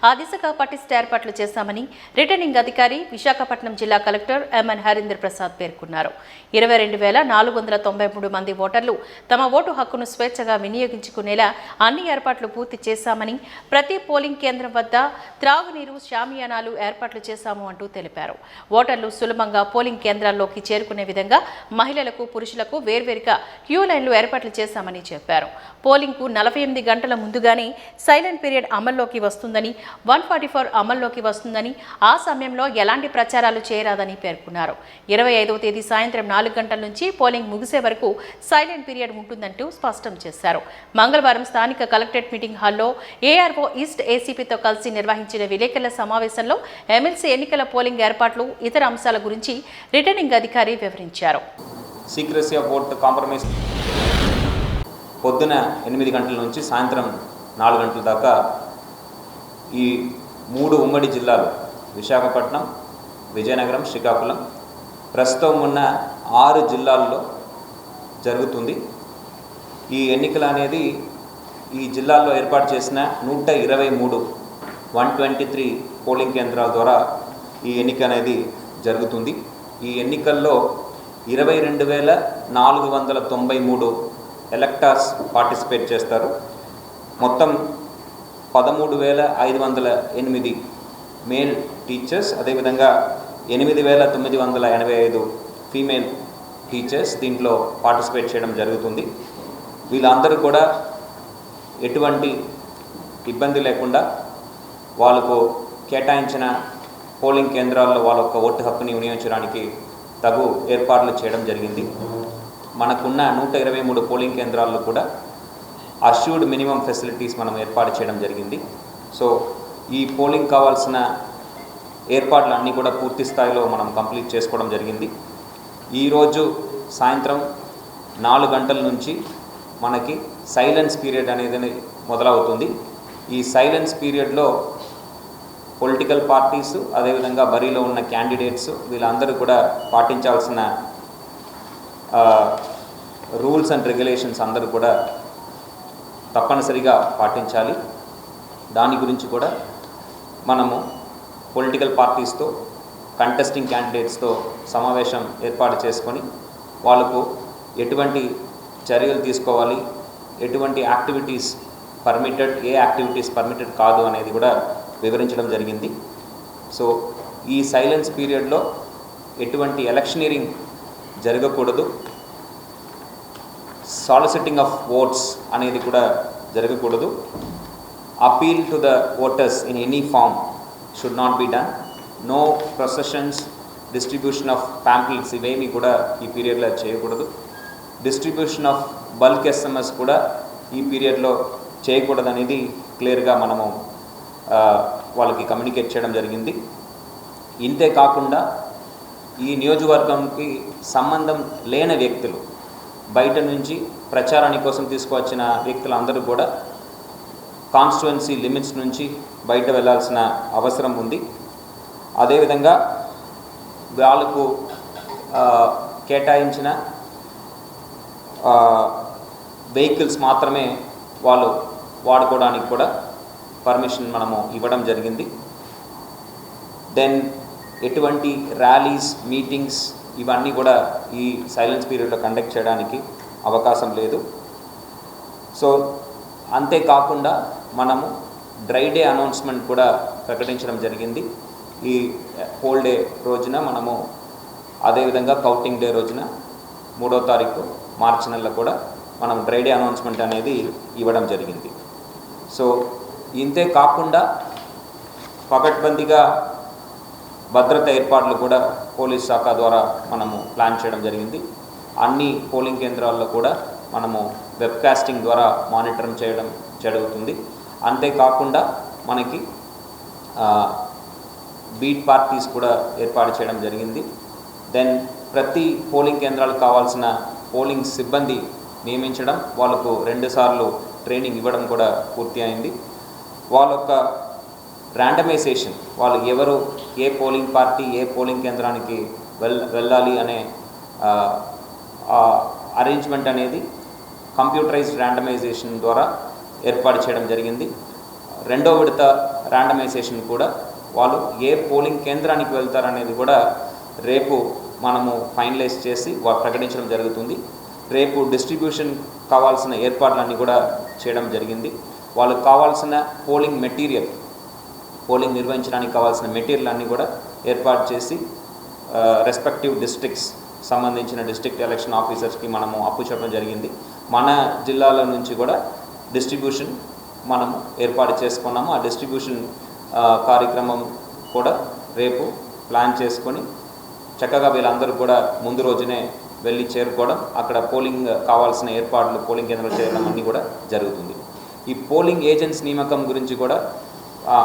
ఆ దిశగా పటిష్ట ఏర్పాట్లు చేశామని రిటర్నింగ్ అధికారి విశాఖపట్నం జిల్లా కలెక్టర్ ఎంఎన్ హరీంద్ర ప్రసాద్ పేర్కొన్నారు. 22,493 మంది ఓటర్లు తమ ఓటు హక్కును స్వేచ్ఛగా వినియోగించుకునేలా అన్ని ఏర్పాట్లు పూర్తి చేశామని, ప్రతి పోలింగ్ కేంద్రం వద్ద త్రాగునీరు, షామియానాలు ఏర్పాట్లు చేశాము అంటూ తెలిపారు. ఓటర్లు సులభంగా పోలింగ్ కేంద్రాల్లోకి చేరుకునే విధంగా మహిళలకు, పురుషులకు వేర్వేరుగా క్యూ లైన్లు ఏర్పాట్లు చేశామని చెప్పారు. పోలింగ్కు 48 గంటల ముందుగానే సైలెంట్ పీరియడ్ అమల్లోకి వస్తుందని, 144 అమల్లోకి వస్తుందని, ఆ సమయంలో ఎలాంటి ప్రచారాలు చేయరాదని పేర్కొన్నారు. 25వ తేదీ సాయంత్రం 4 గంటల నుంచి పోలింగ్ ముగిసే వరకు సైలెంట్ పీరియడ్ ఉంటుందంటూ స్పష్టం చేశారు. మంగళవారం స్థానిక కలెక్టరేట్ మీటింగ్ హాల్లో ఏఆర్ఓ ఈస్ట్ ఏసీపీతో కలిసి నిర్వహించిన విలేకరుల సమావేశంలో ఎమ్మెల్సీ ఎన్నికల పోలింగ్ ఏర్పాట్లు, ఇతర అంశాల గురించి రిటర్నింగ్ అధికారి వివరించారు. సీక్రెసీ ఆఫ్ ఓట్ కాంప్రమైజ్ పొద్దున 8 గంటల నుంచి సాయంత్రం 4 గంటల దాకా ఈ 3 ఉమ్మడి జిల్లాలు విశాఖపట్నం, విజయనగరం, శ్రీకాకుళం ప్రస్తుతం ఉన్న 6 జిల్లాల్లో జరుగుతుంది. ఈ ఎన్నికలు అనేది ఈ జిల్లాల్లో ఏర్పాటు చేసిన 123 పోలింగ్ కేంద్రాల ద్వారా ఈ ఎన్నిక అనేది జరుగుతుంది. ఈ ఎన్నికల్లో 22,493 ఎలక్టర్స్ పార్టిసిపేట్ చేస్తారు. మొత్తం 13,508 మేల్ టీచర్స్, అదేవిధంగా 8,985 ఫీమేల్ టీచర్స్ దీంట్లో పార్టిసిపేట్ చేయడం జరుగుతుంది. వీళ్ళందరూ కూడా ఎటువంటి ఇబ్బంది లేకుండా వాళ్ళకు కేటాయించిన పోలింగ్ కేంద్రాల్లో వాళ్ళ యొక్క ఓటు హక్కుని వినియోగించడానికి తగు ఏర్పాట్లు చేయడం జరిగింది. మనకున్న 123 పోలింగ్ కేంద్రాల్లో కూడా అష్యూర్డ్ మినిమం ఫెసిలిటీస్ మనం ఏర్పాటు చేయడం జరిగింది. సో ఈ పోలింగ్ కావాల్సిన ఏర్పాట్లు అన్నీ కూడా పూర్తి స్థాయిలో మనం కంప్లీట్ చేసుకోవడం జరిగింది. ఈరోజు సాయంత్రం 4 గంటల నుంచి మనకి సైలెన్స్ పీరియడ్ అనేది మొదలవుతుంది. ఈ సైలెన్స్ పీరియడ్లో పొలిటికల్ పార్టీస్, అదేవిధంగా బరిలో ఉన్న క్యాండిడేట్స్ వీళ్ళందరూ కూడా పాటించాల్సిన రూల్స్ అండ్ రెగ్యులేషన్స్ అందరూ కూడా తప్పనిసరిగా పాటించాలి. దాని గురించి కూడా మనము పొలిటికల్ పార్టీస్తో, కంటెస్టింగ్ క్యాండిడేట్స్తో సమావేశం ఏర్పాటు చేసుకొని వాళ్ళకు ఎటువంటి చర్యలు తీసుకోవాలి, ఎటువంటి యాక్టివిటీస్ పర్మిటెడ్, ఏ యాక్టివిటీస్ పర్మిటెడ్ కాదు అనేది కూడా వివరించడం జరిగింది. సో ఈ సైలెన్స్ పీరియడ్లో ఎటువంటి ఎలక్షనీరింగ్ జరగకూడదు, సాలిసిటింగ్ ఆఫ్ ఓట్స్ అనేది కూడా జరగకూడదు, appeal to the voters in any form should not be done, no processions, distribution of pamphlets ఇవేమీ కూడా ఈ పీరియడ్లో చేయకూడదు, డిస్ట్రిబ్యూషన్ ఆఫ్ బల్క్ ఎస్ఎంఎస్ కూడా ఈ పీరియడ్లో చేయకూడదు అనేది క్లియర్గా మనము వాళ్ళకి కమ్యూనికేట్ చేయడం జరిగింది. ఇంతే కాకుండా ఈ నియోజకవర్గంకి సంబంధం లేని వ్యక్తులు, బయట నుంచి ప్రచారాని కోసం తీసుకువచ్చిన వ్యక్తులందరూ కూడా కాన్స్టిట్యుయెన్సీ లిమిట్స్ నుంచి బయట వెళ్ళాల్సిన అవసరం ఉంది. అదేవిధంగా వాళ్ళకు కేటాయించిన వెహికల్స్ మాత్రమే వాళ్ళు వాడుకోవడానికి కూడా పర్మిషన్ మనము ఇవ్వడం జరిగింది. దెన్ ఎటువంటి ర్యాలీస్, మీటింగ్స్ ఇవన్నీ కూడా ఈ సైలెన్స్ పీరియడ్లో కండక్ట్ చేయడానికి అవకాశం లేదు. సో అంతేకాకుండా మనము డ్రై డే అనౌన్స్మెంట్ కూడా ప్రకటించడం జరిగింది. ఈ పోల్ డే రోజున మనము, అదేవిధంగా కౌంటింగ్ డే రోజున 3వ తారీఖు మార్చి నెలలో కూడా మనం డ్రై డే అనౌన్స్మెంట్ అనేది ఇవ్వడం జరిగింది. సో ఇంతే కాకుండా పకడ్బందీగా భద్రత ఏర్పాట్లు కూడా పోలీస్ శాఖ ద్వారా మనము ప్లాన్ చేయడం జరిగింది. అన్ని పోలింగ్ కేంద్రాల్లో కూడా మనము వెబ్కాస్టింగ్ ద్వారా మానిటరింగ్ చేయడం జరుగుతుంది. అంతేకాకుండా మనకి బీట్ పార్టీస్ కూడా ఏర్పాటు చేయడం జరిగింది. దెన్ ప్రతి పోలింగ్ కేంద్రాలకు కావాల్సిన పోలింగ్ సిబ్బంది నియమించడం, వాళ్ళకు 2 సార్లు ట్రైనింగ్ ఇవ్వడం కూడా పూర్తి అయింది. వాళ్ళ యొక్క ర్యాండమైజేషన్, వాళ్ళు ఎవరు ఏ పోలింగ్ పార్టీ ఏ పోలింగ్ కేంద్రానికి వెళ్ళాలి అనే అరేంజ్మెంట్ అనేది కంప్యూటరైజ్డ్ ర్యాండమైజేషన్ ద్వారా ఏర్పాటు చేయడం జరిగింది. 2వ విడత ర్యాండమైజేషన్ కూడా వాళ్ళు ఏ పోలింగ్ కేంద్రానికి వెళ్తారనేది కూడా రేపు మనము ఫైనలైజ్ చేసి ప్రకటించడం జరుగుతుంది. రేపు డిస్ట్రిబ్యూషన్ కావాల్సిన ఏర్పాట్లన్నీ కూడా చేయడం జరిగింది. వాళ్ళకు కావాల్సిన పోలింగ్ మెటీరియల్, పోలింగ్ నిర్వహించడానికి కావాల్సిన మెటీరియల్ అన్నీ కూడా ఏర్పాటు చేసి రెస్పెక్టివ్ డిస్ట్రిక్ట్స్ సంబంధించిన డిస్ట్రిక్ట్ ఎలక్షన్ ఆఫీసర్స్కి మనము అప్పుచెప్పడం జరిగింది. మన జిల్లాల నుంచి కూడా డిస్ట్రిబ్యూషన్ మనము ఏర్పాటు చేసుకున్నాము. ఆ డిస్ట్రిబ్యూషన్ కార్యక్రమం కూడా రేపు ప్లాన్ చేసుకొని చక్కగా వీళ్ళందరూ కూడా ముందు రోజునే వెళ్ళి చేరుకోవడం, అక్కడ పోలింగ్ కావాల్సిన ఏర్పాట్లు పోలింగ్ కేంద్రాలు చేయడం అన్నీ కూడా జరుగుతుంది. ఈ పోలింగ్ ఏజెంట్స్ నియామకం గురించి కూడా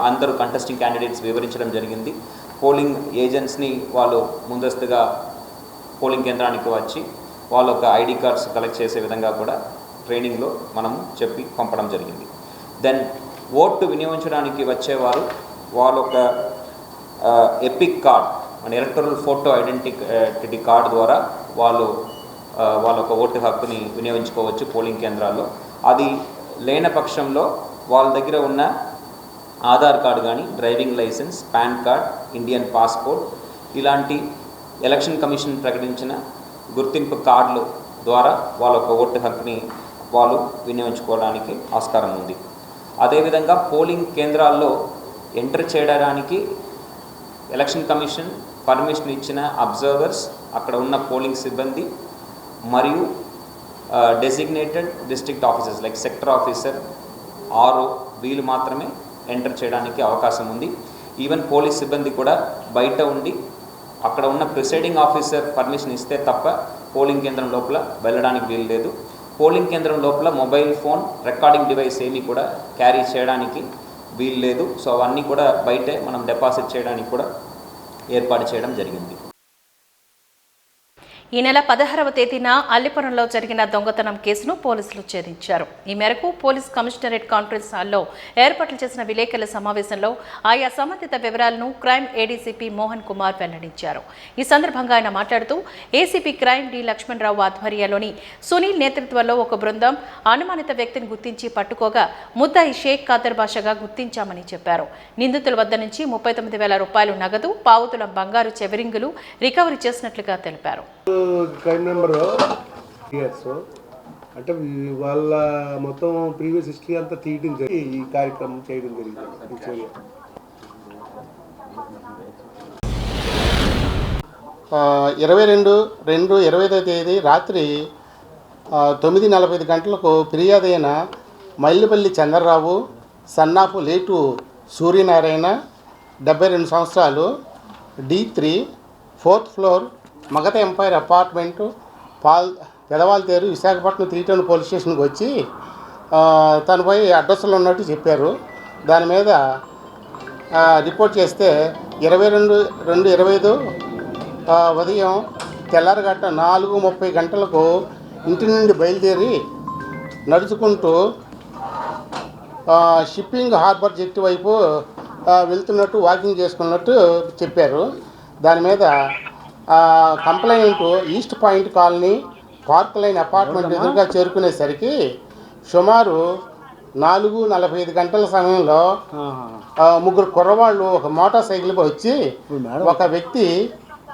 అందరూ కంటెస్టింగ్ క్యాండిడేట్స్ వివరించడం జరిగింది. పోలింగ్ ఏజెంట్స్ని వాళ్ళు ముందస్తుగా పోలింగ్ కేంద్రానికి వచ్చి వాళ్ళ యొక్క ఐడి కార్డ్స్ కలెక్ట్ చేసే విధంగా కూడా ట్రైనింగ్లో మనము చెప్పి పంపడం జరిగింది. దెన్ ఓటు వినియోగించడానికి వచ్చేవారు వాళ్ళ యొక్క ఎపిక్ కార్డ్, మన ఎలక్టరల్ ఫోటో ఐడెంటిటీ కార్డు ద్వారా వాళ్ళ యొక్క ఓటు హక్కుని వినియోగించుకోవచ్చు పోలింగ్ కేంద్రాల్లో. అది లేని పక్షంలో వాళ్ళ దగ్గర ఉన్న ఆధార్ కార్డు కానీ, driving license, PAN card, Indian passport ఇలాంటి ఎలక్షన్ కమిషన్ ప్రకటించిన గుర్తింపు కార్డులు ద్వారా వాళ్ళ యొక్క ఓటు హక్కుని వాళ్ళు వినియోగించుకోవడానికి ఆస్కారం ఉంది. అదేవిధంగా పోలింగ్ కేంద్రాల్లో ఎంటర్ చేయడానికి ఎలక్షన్ కమిషన్ పర్మిషన్ ఇచ్చిన అబ్జర్వర్స్, అక్కడ ఉన్న పోలింగ్ సిబ్బంది మరియు designated district officers like sector officer, RO వీళ్ళు మాత్రమే ఎంటర్ చేయడానికి అవకాశం ఉంది. ఈవెన్ పోలీస్ సిబ్బంది కూడా బయట ఉండి అక్కడ ఉన్న ప్రిసైడింగ్ ఆఫీసర్ పర్మిషన్ ఇస్తే తప్ప పోలింగ్ కేంద్రం లోపల వెళ్ళడానికి వీలు లేదు. పోలింగ్ కేంద్రం లోపల మొబైల్ ఫోన్, రికార్డింగ్ డివైస్ ఏమీ కూడా క్యారీ చేయడానికి వీలు లేదు. సో అవన్నీ కూడా బయటే మనం డిపాజిట్ చేయడానికి కూడా ఏర్పాటు చేయడం జరిగింది. ఈ నెల 16వ తేదీన అల్లిపురంలో జరిగిన దొంగతనం కేసును పోలీసులు ఛేదించారు. ఈ మేరకు పోలీస్ కమిషనరేట్ కాన్ఫరెన్స్ హాల్లో ఏర్పాట్లు చేసిన విలేకరుల సమావేశంలో ఆయా సంబంధిత వివరాలను క్రైమ్ ఏడీసీపీ మోహన్ కుమార్ వెల్లడించారు. ఈ సందర్భంగా ఆయన మాట్లాడుతూ ఏసీపీ క్రైమ్ డి లక్ష్మణరావు ఆధ్వర్యంలోని సునీల్ నేతృత్వంలో ఒక బృందం అనుమానిత వ్యక్తిని గుర్తించి పట్టుకోగా ముద్దాయి షేక్ ఖాదర్ బాషాగా గుర్తించామని చెప్పారు. నిందితుల వద్ద నుంచి 39,000 రూపాయలు నగదు, పావుతులం బంగారు చెవిరింగులు రికవరీ చేసినట్లుగా తెలిపారు. క్రైమ్ నెంబర్ ఇయర్స్ అంటే వాళ్ళ మొత్తం ప్రీవియస్ హిస్టరీ అంతా తీయడం జరిగి ఈ కార్యక్రమం చేయడం జరిగింది. 22/2/25 తేదీ రాత్రి 9:45 గంటలకు ఫిర్యాదైన మైళ్ళపల్లి చంద్రరావు, సన్నాపు లేటు సూర్యనారాయణ, 72 సంవత్సరాలు, D3, 4th floor, Magatha empire apartment, Pedawaltair, Visakhapatnam 3 town police స్టేషన్కి వచ్చి తనపై అడ్రస్లో ఉన్నట్టు చెప్పారు. దాని మీద రిపోర్ట్ చేస్తే 22/2/25 ఉదయం తెల్లారగట్ట 4:30 గంటలకు ఇంటి నుండి బయలుదేరి నడుచుకుంటూ షిప్పింగ్ హార్బర్ జెట్టి వైపు వెళ్తున్నట్టు, వాకింగ్ చేసుకున్నట్టు చెప్పారు. దాని మీద complaint east point colony park line apartment ఎదురుగా చేరుకునేసరికి సుమారు 4:45 గంటల సమయంలో 3 కుర్రవాళ్ళు ఒక మోటార్ సైకిల్పై వచ్చి, ఒక వ్యక్తి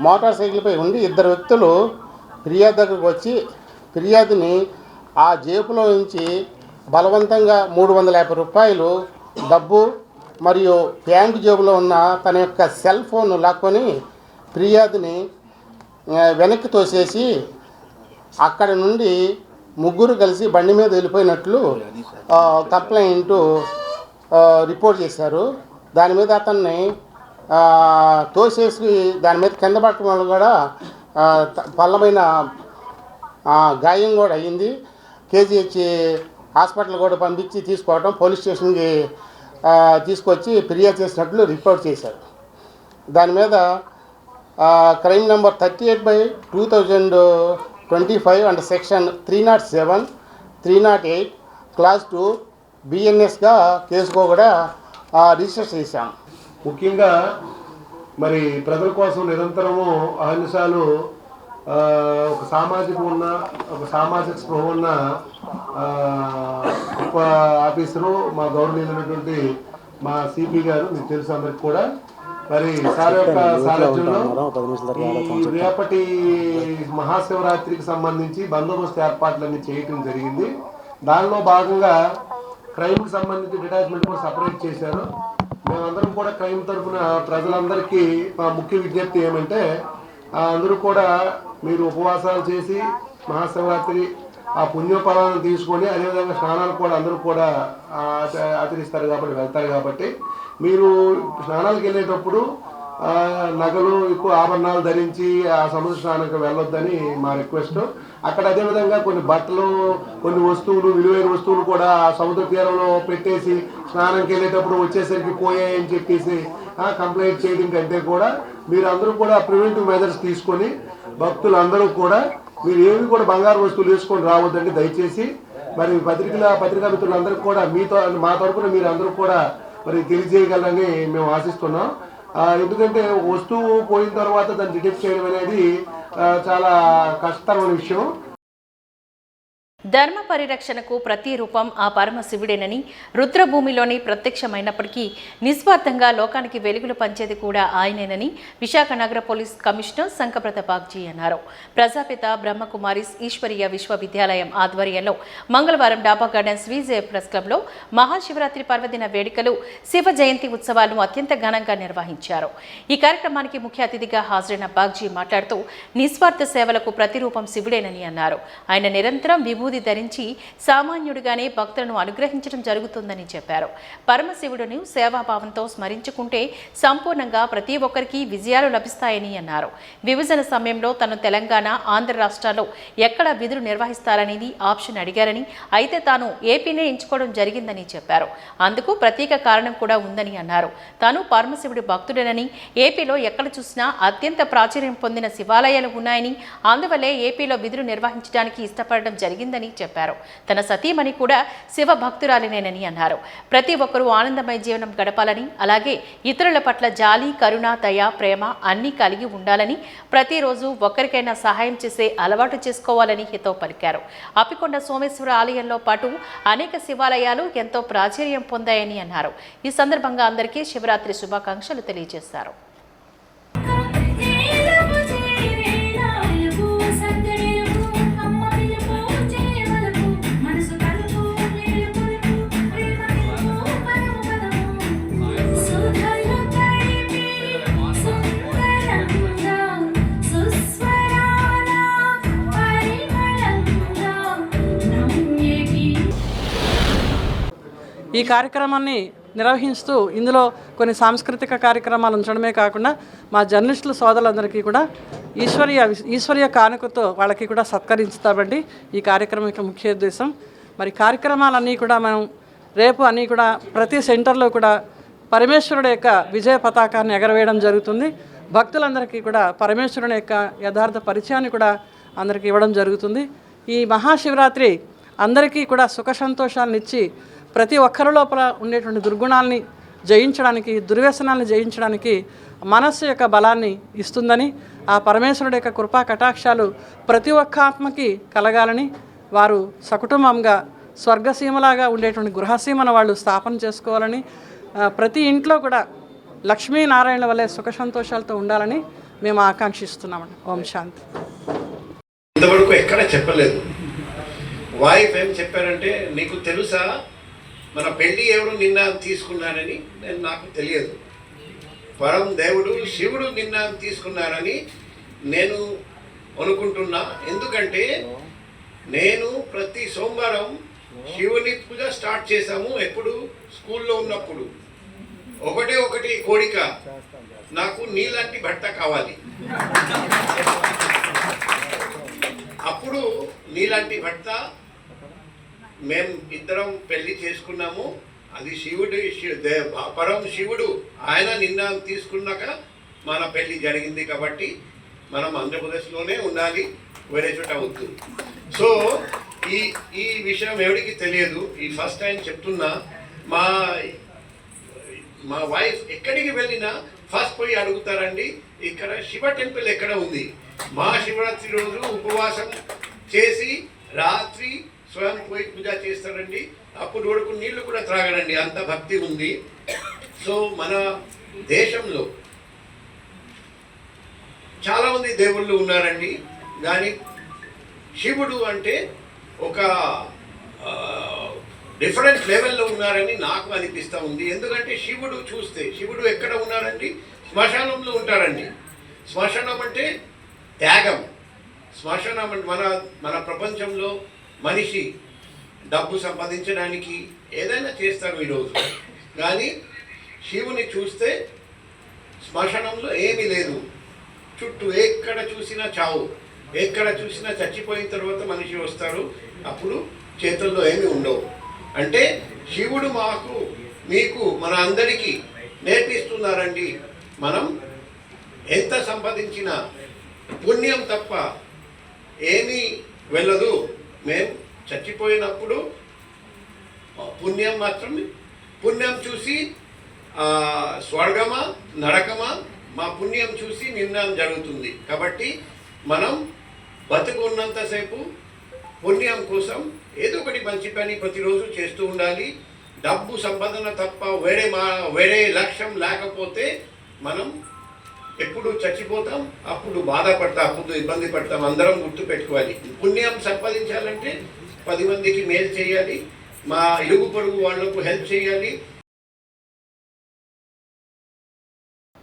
మోటార్ సైకిల్పై ఉండి 2 వ్యక్తులు ఫిర్యాదు దగ్గరకు వచ్చి ఫిర్యాదుని ఆ జేబులో నుంచి బలవంతంగా 350 రూపాయలు డబ్బు మరియు బ్యాంకు జేబులో ఉన్న తన యొక్క సెల్ ఫోన్ లాక్కొని ఫిర్యాదుని వెనక్కి తోసేసి అక్కడ నుండి 3 కలిసి బండి మీద వెళ్ళిపోయినట్లు కంప్లైంట్ రిపోర్ట్ చేశారు. దాని మీద అతన్ని తోసేసి దాని మీద కింద పట్టడం వల్ల కూడా పల్లమైన గాయం కూడా అయ్యింది. కేజీహెచ్ హాస్పిటల్ కూడా పంపించి తీసుకోవడం, పోలీస్ స్టేషన్కి తీసుకొచ్చి ఫిర్యాదు చేసినట్లు రిపోర్ట్ చేశారు. దాని మీద crime number 38/2025 and section 307, 308 class 2 బిఎన్ఎస్గా కేసుకు కూడా రిజిస్టర్ చేశాం. ముఖ్యంగా మరి ప్రజల కోసం నిరంతరము అహింసాలు ఒక సామాజిక స్పృహ ఉన్న ఉప ఆఫీసరు మా గౌరవనీయులైనటువంటి మా సిపి గారు, మీకు తెలుసు అందరికి కూడా, మరి సార్ యొక్క సారథ్యంలో ఈ రేపటి మహాశివరాత్రికి సంబంధించి బందోబస్తు ఏర్పాట్లన్నీ చేయటం జరిగింది. దానిలో భాగంగా క్రైమ్కి సంబంధించి డిటాచ్మెంట్ కూడా సపరేట్ చేశారు. మేమందరం కూడా క్రైమ్ తరఫున ప్రజలందరికీ మా ముఖ్య విజ్ఞప్తి ఏమంటే, అందరూ కూడా మీరు ఉపవాసాలు చేసి మహాశివరాత్రి ఆ పుణ్యోఫలాలను తీసుకొని అదేవిధంగా స్నానాలు కూడా అందరూ కూడా ఆచరిస్తారు కాబట్టి, వెళ్తారు కాబట్టి, మీరు స్నానాలకు వెళ్ళేటప్పుడు నగలు, ఎక్కువ ఆభరణాలు ధరించి ఆ సముద్ర స్నానానికి వెళ్ళొద్దని మా రిక్వెస్ట్. అక్కడ అదేవిధంగా కొన్ని బట్టలు, కొన్ని వస్తువులు, విలువైన వస్తువులు కూడా సముద్ర తీరంలో పెట్టేసి స్నానంకి వెళ్ళేటప్పుడు వచ్చేసరికి పోయాయని చెప్పేసి కంప్లైంట్ చేయడం కంటే కూడా మీరు అందరూ కూడా ప్రివెంటివ్ మెజర్స్ తీసుకొని భక్తులందరూ కూడా మీరు ఏమి కూడా బంగారు వస్తువులు వేసుకొని రావద్దండి దయచేసి. మరి పత్రికా మిత్రులందరికీ కూడా మా తరఫున మీరు అందరూ కూడా మరి తెలియజేయగలరని మేము ఆశిస్తున్నాం. ఎందుకంటే వస్తువు పోయిన తర్వాత దాన్ని డిటెక్ట్ చేయడం అనేది చాలా కష్టతరమైన విషయం. ధర్మ పరిరక్షణకు ప్రతి రూపం ఆ పరమశివుడేనని, రుద్రభూమిలోని ప్రత్యక్షమైనప్పటికీ నిస్వార్థంగా లోకానికి వెలుగులు పంచేది కూడా ఆయనేనని విశాఖ నగర పోలీస్ కమిషనర్ శంకప్రత బాగ్జీ అన్నారు. ప్రజాపిత బ్రహ్మకుమారిస్ ఈశ్వరీయ విశ్వవిద్యాలయం ఆధ్వర్యంలో మంగళవారం డాబా గార్డెన్స్ విజయ ప్రెస్ క్లబ్లో మహాశివరాత్రి పర్వదిన వేడుకలు, శివ జయంతి ఉత్సవాలను అత్యంత ఘనంగా నిర్వహించారు. ఈ కార్యక్రమానికి ముఖ్య అతిథిగా హాజరైన బాగ్జీ మాట్లాడుతూ నిస్వార్థ సేవలకు ప్రతిరూపం శివుడేనని అన్నారు. ఆయన నిరంతరం విభూతి ధరించి సామాన్యుడిగానే భక్తులను అనుగ్రహించడం జరుగుతుందని చెప్పారు. పరమశివుడును సేవాభావంతో స్మరించుకుంటే సంపూర్ణంగా ప్రతి ఒక్కరికి విజయాలు లభిస్తాయని అన్నారు. విభజన సమయంలో తను తెలంగాణ, ఆంధ్ర రాష్ట్రాల్లో ఎక్కడ విధులు నిర్వహిస్తారనేది ఆప్షన్ అడిగారని, అయితే తాను ఏపీనే ఎంచుకోవడం జరిగిందని చెప్పారు. అందుకు ప్రత్యేక కారణం కూడా ఉందని అన్నారు. తాను పరమశివుడి భక్తుడనని, ఏపీలో ఎక్కడ చూసినా అత్యంత ప్రాచుర్యం పొందిన శివాలయాలు ఉన్నాయని, అందువల్లే ఏపీలో విధులు నిర్వహించడానికి ఇష్టపడడం జరిగిందని చెప్పారు. తన సతీమణి కూడా శివ భక్తురాలినేనని అన్నారు. ప్రతి ఒక్కరూ ఆనందమయ జీవనం గడపాలని, అలాగే ఇతరుల పట్ల జాలి, కరుణ, దయ, ప్రేమ అన్నీ కలిగి ఉండాలని, ప్రతిరోజు ఒక్కరికైనా సహాయం చేసే అలవాటు చేసుకోవాలని హితవు పలికారు. అప్పికొండ సోమేశ్వర ఆలయంలో పాటు అనేక శివాలయాలు ఎంతో ప్రాచుర్యం పొందాయని అన్నారు. ఈ సందర్భంగా అందరికీ శివరాత్రి శుభాకాంక్షలు తెలియజేశారు. ఈ కార్యక్రమాన్ని నిర్వహిస్తూ ఇందులో కొన్ని సాంస్కృతిక కార్యక్రమాలు ఉంచడమే కాకుండా మా జర్నలిస్టుల సోదరులందరికీ కూడా ఈశ్వరీయ కానుకతో వాళ్ళకి కూడా సత్కరించుతామండి. ఈ కార్యక్రమం యొక్క ముఖ్య ఉద్దేశం. మరి కార్యక్రమాలన్నీ కూడా మనం రేపు అన్నీ కూడా ప్రతి సెంటర్లో కూడా పరమేశ్వరుడు యొక్క విజయ పతాకాన్ని ఎగరవేయడం జరుగుతుంది. భక్తులందరికీ కూడా పరమేశ్వరుని యొక్క యథార్థ పరిచయాన్ని కూడా అందరికీ ఇవ్వడం జరుగుతుంది. ఈ మహాశివరాత్రి అందరికీ కూడా సుఖ సంతోషాలను ఇచ్చి ప్రతి ఒక్కరి లోపల ఉండేటువంటి దుర్గుణాలని జయించడానికి, దుర్వ్యసనాలను జయించడానికి మనస్సు యొక్క బలాన్ని ఇస్తుందని, ఆ పరమేశ్వరుడు యొక్క కృపా కటాక్షాలు ప్రతి ఒక్క ఆత్మకి కలగాలని, వారు సకుటుంబంగా స్వర్గసీమలాగా ఉండేటువంటి గృహసీమను వాళ్ళు స్థాపన చేసుకోవాలని, ప్రతి ఇంట్లో కూడా లక్ష్మీనారాయణ వలె సుఖ సంతోషాలతో ఉండాలని మేము ఆకాంక్షిస్తున్నామండి. ఓం శాంతి. ఇంతవరకు ఎక్కడ చెప్పలేదు. వైఫ్ ఏం చెప్పారంటే, నీకు తెలుసా మన పెళ్ళి ఎవరు నిర్ణయం తీసుకున్నారని? నాకు తెలియదు. పరం దేవుడు శివుడు నిర్ణయం తీసుకున్నారని నేను అనుకుంటున్నా. ఎందుకంటే నేను ప్రతి సోమవారం శివుని పూజ స్టార్ట్ చేశాము. ఎప్పుడు స్కూల్లో ఉన్నప్పుడు ఒకటి కోరిక, నాకు నీలాంటి భర్త కావాలి. అప్పుడు నీలాంటి భర్త మేము ఇద్దరం పెళ్లి చేసుకున్నాము. అది శివుడు, పరం శివుడు ఆయన నిర్ణయం తీసుకున్నాక మన పెళ్లి జరిగింది. కాబట్టి మనం ఆంధ్రప్రదేశ్లోనే ఉండాలి, వేరే చోట వద్దు. సో ఈ విషయం ఎవరికి తెలియదు. ఈ ఫస్ట్ టైం చెప్తున్నా. మా వైఫ్ ఎక్కడికి వెళ్ళినా ఫస్ట్ పోయి అడుగుతారండి, ఇక్కడ శివ టెంపుల్ ఎక్కడ ఉంది. మహాశివరాత్రి రోజు ఉపవాసం చేసి రాత్రి స్వయం పోయి పూజ చేస్తారండి. అప్పుడు వరకు నీళ్లు కూడా త్రాగడండి, అంత భక్తి ఉంది. సో మన దేశంలో చాలామంది దేవుళ్ళు ఉన్నారండి, కానీ శివుడు అంటే ఒక డిఫరెంట్ లెవెల్లో ఉన్నారని నాకు అనిపిస్తూ ఉంది. ఎందుకంటే శివుడు చూస్తే, శివుడు ఎక్కడ ఉన్నారండి? శ్మశానంలో ఉంటారండి. శ్మశానం అంటే త్యాగం. శ్మశానం అంటే మన ప్రపంచంలో మనిషి డబ్బు సంపాదించడానికి ఏదైనా చేస్తారు ఈరోజు, కానీ శివుని చూస్తే శ్మశానంలో ఏమీ లేదు. చుట్టూ ఎక్కడ చూసినా చావు, ఎక్కడ చూసినా చచ్చిపోయిన తర్వాత మనిషి వస్తారు, అప్పుడు చేతుల్లో ఏమీ ఉండవు. అంటే శివుడు మీకు మన అందరికీ నేర్పిస్తున్నారండి, మనం ఎంత సంపాదించినా పుణ్యం తప్ప ఏమీ వెళ్ళదు. మేము చచ్చిపోయినప్పుడు పుణ్యం మాత్రమే, పుణ్యం చూసి స్వర్గమా నరకమా, మా పుణ్యం చూసి నిర్ణయం జరుగుతుంది. కాబట్టి మనం బతుకున్నంతసేపు పుణ్యం కోసం ఏదో ఒకటి మంచి పని ప్రతిరోజు చేస్తూ ఉండాలి. డబ్బు సంపాదన తప్ప వేరే లక్ష్యం లేకపోతే మనం ఎప్పుడు చచ్చిపోతాం, అప్పుడు బాధపడతాం, అప్పుడు ఇబ్బంది పడతాం. అందరం గుర్తుపెట్టుకోవాలి. పుణ్యం సంపాదించాలంటే 10 మందికి మేలు చేయాలి, మా ఇరుగు పొరుగు వాళ్లకు హెల్ప్ చేయాలి.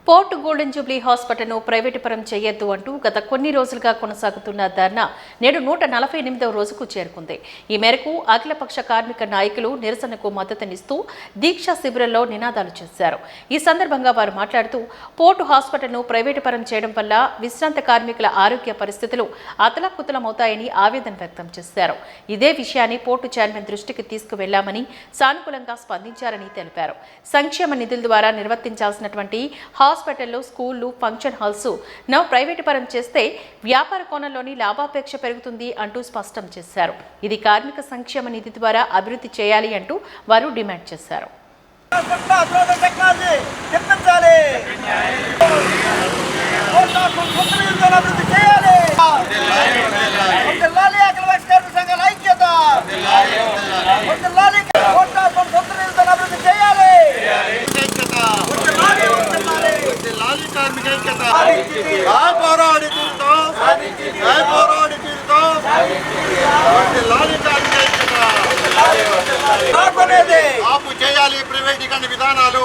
పోర్ట్ గోల్డెన్ జూబ్లీ హాస్పిటల్ను ప్రైవేటు పరం చేయొద్దు అంటూ గత కొన్ని రోజులుగా కొనసాగుతున్న ధర్నా నేడు 148వ రోజుకు చేరుకుంది. ఈ మేరకు అఖిలపక్ష కార్మిక నాయకులు నిరసనకు మద్దతునిస్తూ దీక్షా శిబిరంలో నినాదాలు చేశారు. ఈ సందర్భంగా వారు మాట్లాడుతూ పోర్టు హాస్పిటల్ను ప్రైవేటు పరం చేయడం వల్ల విశ్రాంత కార్మికుల ఆరోగ్య పరిస్థితులు అతలాకుతలమవుతాయని ఆవేదన వ్యక్తం చేశారు. ఇదే విషయాన్ని పోర్టు చైర్మన్ దృష్టికి తీసుకువెళ్లామని సానుకూలంగా స్పందించారని తెలిపారు. సంక్షేమ నిధుల ద్వారా నిర్వర్తించాల్సినటువంటి హాస్పిటల్లో స్కూళ్లు, ఫంక్షన్ హాల్స్ ప్రైవేటు పరం చేస్తే వ్యాపార కోణంలోని లాభాపేక్ష పెరుగుతుంది అంటూ స్పష్టం చేశారు. ఇది కార్మిక సంక్షేమ నిధి ద్వారా అభివృద్ధి చేయాలి అంటూ వారు డిమాండ్ చేశారు. ఆపు చేయాలి ప్రైవేటీకరణ విధానాలు,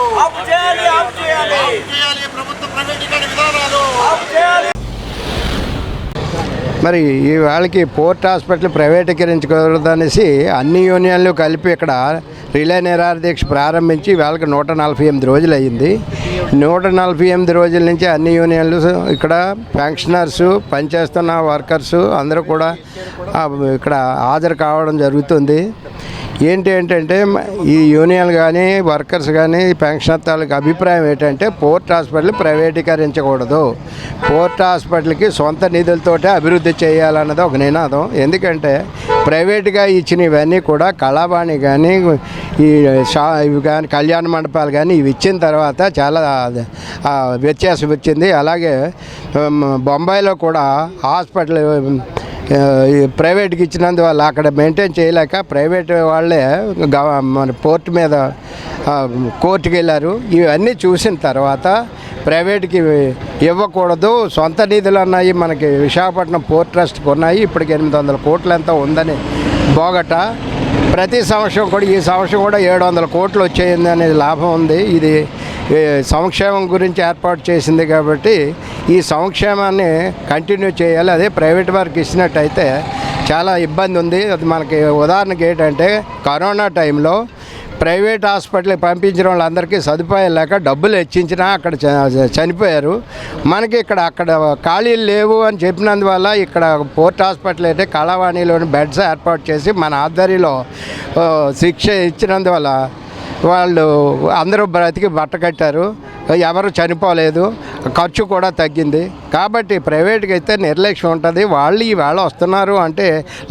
చేయాలి ప్రభుత్వ ప్రైవేటీకరణ విధానాలు. మరి ఈ వాళ్ళకి పోర్ట్ హాస్పిటల్ ప్రైవేటీకరించకూడదనేసి అన్ని యూనియన్లు కలిపి ఇక్కడ రిలే నిరాదీక్ష ప్రారంభించి వాళ్ళకి 148 రోజులు అయ్యింది. 148 రోజుల నుంచి అన్ని యూనియన్లు ఇక్కడ పెన్షనర్స్, పనిచేస్తున్న వర్కర్సు అందరూ కూడా ఇక్కడ హాజరు కావడం జరుగుతుంది. ఏంటంటే ఈ యూనియన్ కానీ వర్కర్స్ కానీ పెన్షన్ తాలూకు అభిప్రాయం ఏంటంటే పోర్ట్ హాస్పిటల్ ప్రైవేటీకరించకూడదు, పోర్ట్ హాస్పిటల్కి సొంత నిధులతోటే అభివృద్ధి చేయాలన్నది ఒక నినాదం. ఎందుకంటే ప్రైవేట్గా ఇచ్చిన ఇవన్నీ కూడా కళాబాణి కానీ ఇవి కానీ కళ్యాణ మండపాలు కానీ ఇవి ఇచ్చిన తర్వాత చాలా వ్యత్యాసం వచ్చింది. అలాగే బొంబాయిలో కూడా హాస్పిటల్ ప్రైవేట్కి ఇచ్చినందువల్ల అక్కడ మెయింటైన్ చేయలేక ప్రైవేట్ వాళ్ళే మన పోర్టు మీద కోర్టుకి వెళ్ళారు. ఇవన్నీ చూసిన తర్వాత ప్రైవేట్కి ఇవ్వకూడదు, సొంత నిధులు ఉన్నాయి, మనకి విశాఖపట్నం పోర్ట్ ట్రస్ట్కి ఉన్నాయి, ఇప్పటికి 800 కోట్లు ఎంత ఉందని బోగట. ప్రతి సంవత్సరం కూడా ఈ సంవత్సరం కూడా 700 కోట్లు వచ్చేయింది అనేది లాభం ఉంది. ఇది సంక్షేమం గురించి ఏర్పాటు చేసింది కాబట్టి ఈ సంక్షేమాన్ని కంటిన్యూ చేయాలి. అదే ప్రైవేట్ వారికి ఇచ్చినట్టయితే చాలా ఇబ్బంది ఉంది. అది మనకి ఉదాహరణకి ఏంటంటే కరోనా టైంలో ప్రైవేట్ హాస్పిటల్కి పంపించిన వాళ్ళందరికీ సదుపాయం లేక డబ్బులు హెచ్చించినా అక్కడ చనిపోయారు. మనకి అక్కడ ఖాళీలు లేవు అని చెప్పినందువల్ల ఇక్కడ పోర్ట్ హాస్పిటల్ అయితే కళావాణిలోని బెడ్స్ ఏర్పాటు చేసి మన ఆధ్వర్యంలో శిక్ష ఇచ్చినందువల్ల వాళ్ళు అందరూ బ్రతికి బట్ట కట్టారు, ఎవరు చనిపోలేదు, ఖర్చు కూడా తగ్గింది. కాబట్టి ప్రైవేట్కి అయితే నిర్లక్ష్యం ఉంటుంది. వాళ్ళు ఈవేళ వస్తున్నారు అంటే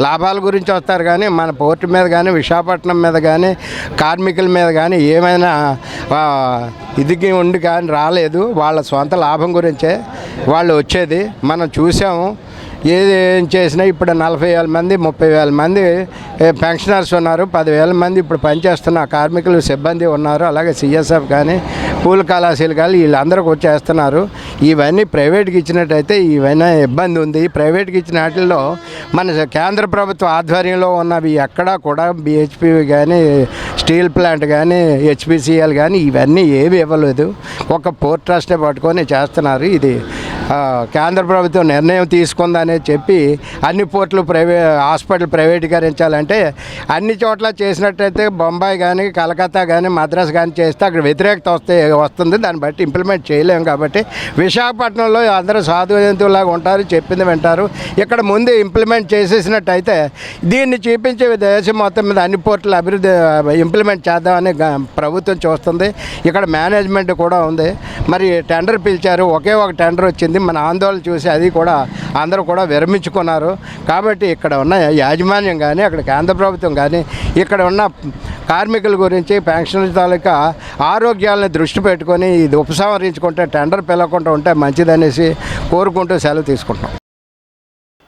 లాభాల గురించి వస్తారు, కానీ మన పోర్టు మీద కానీ విశాఖపట్నం మీద కానీ కార్మికుల మీద కానీ ఏమైనా ఇదికి ఉండి కానీ రాలేదు. వాళ్ళ సొంత లాభం గురించే వాళ్ళు వచ్చేది మనం చూసాము. ఏం చేసినా ఇప్పుడు 40,000 మంది 30,000 మంది పెన్షనర్స్ ఉన్నారు, 10,000 మంది ఇప్పుడు పనిచేస్తున్న కార్మికులు సిబ్బంది ఉన్నారు. అలాగే సిఎస్ఎఫ్ కానీ పూల కళాశాల కానీ వీళ్ళందరూ వచ్చేస్తున్నారు. ఇవన్నీ ప్రైవేట్కి ఇచ్చినట్టయితే ఇవన్నీ ఇబ్బంది ఉంది. ప్రైవేట్కి ఇచ్చిన వాటిల్లో మన కేంద్ర ప్రభుత్వ ఆధ్వర్యంలో ఉన్నవి ఎక్కడా కూడా బిహెచ్పి కానీ స్టీల్ ప్లాంట్ కానీ హెచ్పిసిఎల్ కానీ ఇవన్నీ ఏవి ఇవ్వలేదు. ఒక పోర్ట్ ట్రస్టే పట్టుకొని చేస్తున్నారు. ఇది కేంద్ర ప్రభుత్వం నిర్ణయం తీసుకుందని చెప్పి అన్ని పోర్టులు హాస్పిటల్ ప్రైవేటీకరించాలంటే అన్ని చోట్ల చేసినట్టయితే బొంబాయి కానీ కలకత్తా కానీ మద్రాసు కానీ చేస్తే అక్కడ వ్యతిరేకత వస్తుంది. దాన్ని బట్టి ఇంప్లిమెంట్ చేయలేము. కాబట్టి విశాఖపట్నంలో అందరూ సాధువంతులాగా ఉంటారు, చెప్పింది వింటారు. ఇక్కడ ముందు ఇంప్లిమెంట్ చేసేసినట్టయితే దీన్ని చూపించే దేశం మొత్తం మీద అన్ని పోర్టులు అభివృద్ధి ఇంప్లిమెంట్ చేద్దామని ప్రభుత్వం చూస్తుంది. ఇక్కడ మేనేజ్మెంట్ కూడా ఉంది. మరి టెండర్ పిలిచారు, ఒకే ఒక టెండర్ వచ్చింది. మన ఆందోళన చూసి అది కూడా అందరూ కూడా విరమించుకున్నారు. కాబట్టి ఇక్కడ ఉన్న యాజమాన్యం కానీ అక్కడ కేంద్ర ప్రభుత్వం కానీ ఇక్కడ ఉన్న కార్మికుల గురించి పెన్షన్ల తాలూకా ఆరోగ్యాలను దృష్టి పెట్టుకొని ఇది ఉపసంహరించుకుంటే టెండర్ పిలవకుండా ఉంటే మంచిదనేసి కోరుకుంటూ సెలవు తీసుకుంటాం.